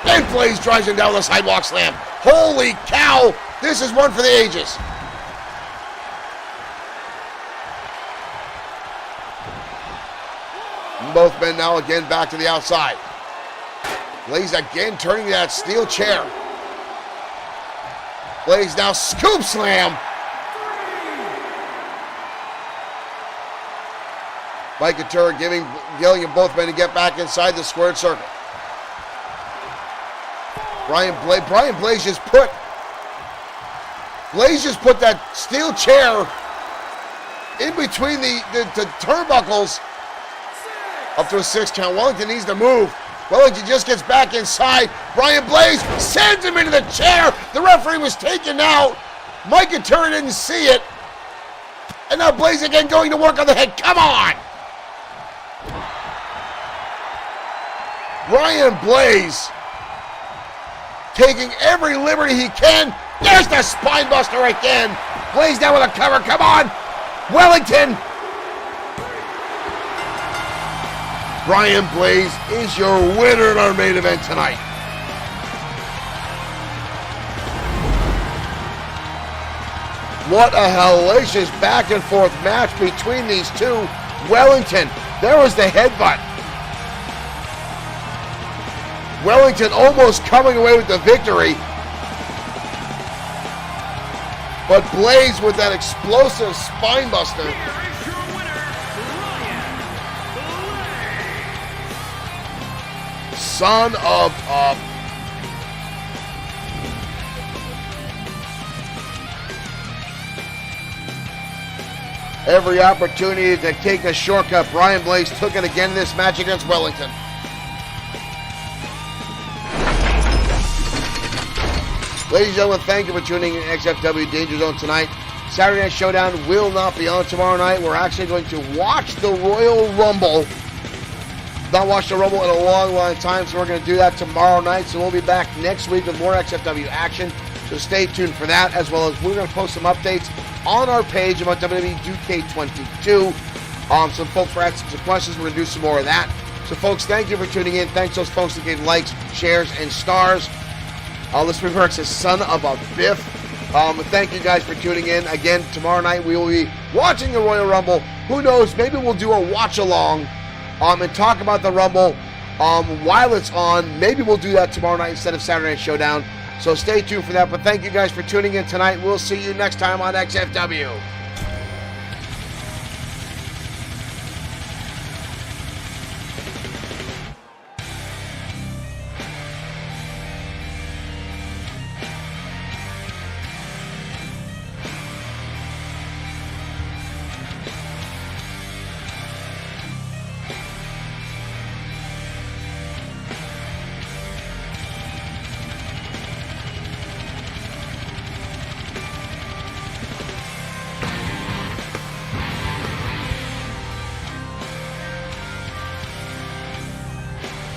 And Blaze drives him down the sidewalk slam. Holy cow, this is one for the ages. Both men now again back to the outside. Blaze again turning that steel chair. Blaze now scoop slam. Mike Couture yelling at both men to get back inside the squared circle. Brian Blaze just put that steel chair in between the turnbuckles. Up to a 6 count. Wellington needs to move. Wellington just gets back inside. Brian Blaze sends him into the chair. The referee was taken out. Mike Couture didn't see it. And now Blaze again going to work on the head. Come on! Brian Blaze taking every liberty he can. There's the spine buster again. Blaze down with a cover. Come on! Wellington! Brian Blaze is your winner in our main event tonight. What a hellacious back and forth match between these two. Wellington, there was the headbutt. Wellington almost coming away with the victory. But Blaze with that explosive spine buster. Here is your winner, Ryan Blaze. Son of a... Every opportunity to take a shortcut, Brian Blaze took it again in this match against Wellington. Ladies and gentlemen, thank you for tuning in to XFW Danger Zone tonight. Saturday Night Showdown will not be on tomorrow night. We're actually going to watch the Royal Rumble. Not watched the Rumble in a long, long time, so we're going to do that tomorrow night. So we'll be back next week with more XFW action. So stay tuned for that, as well as we're going to post some updates on our page about WWE 2K22. Some folks were asking some questions. We're going to do some more of that. So, folks, thank you for tuning in. Thanks to those folks that gave likes, shares, and stars. Let's refer to Son of a Biff. Thank you guys for tuning in. Again, tomorrow night we will be watching the Royal Rumble. Who knows? Maybe we'll do a watch-along and talk about the Rumble while it's on. Maybe we'll do that tomorrow night instead of Saturday Night Showdown. So stay tuned for that. But thank you guys for tuning in tonight. We'll see you next time on XFW.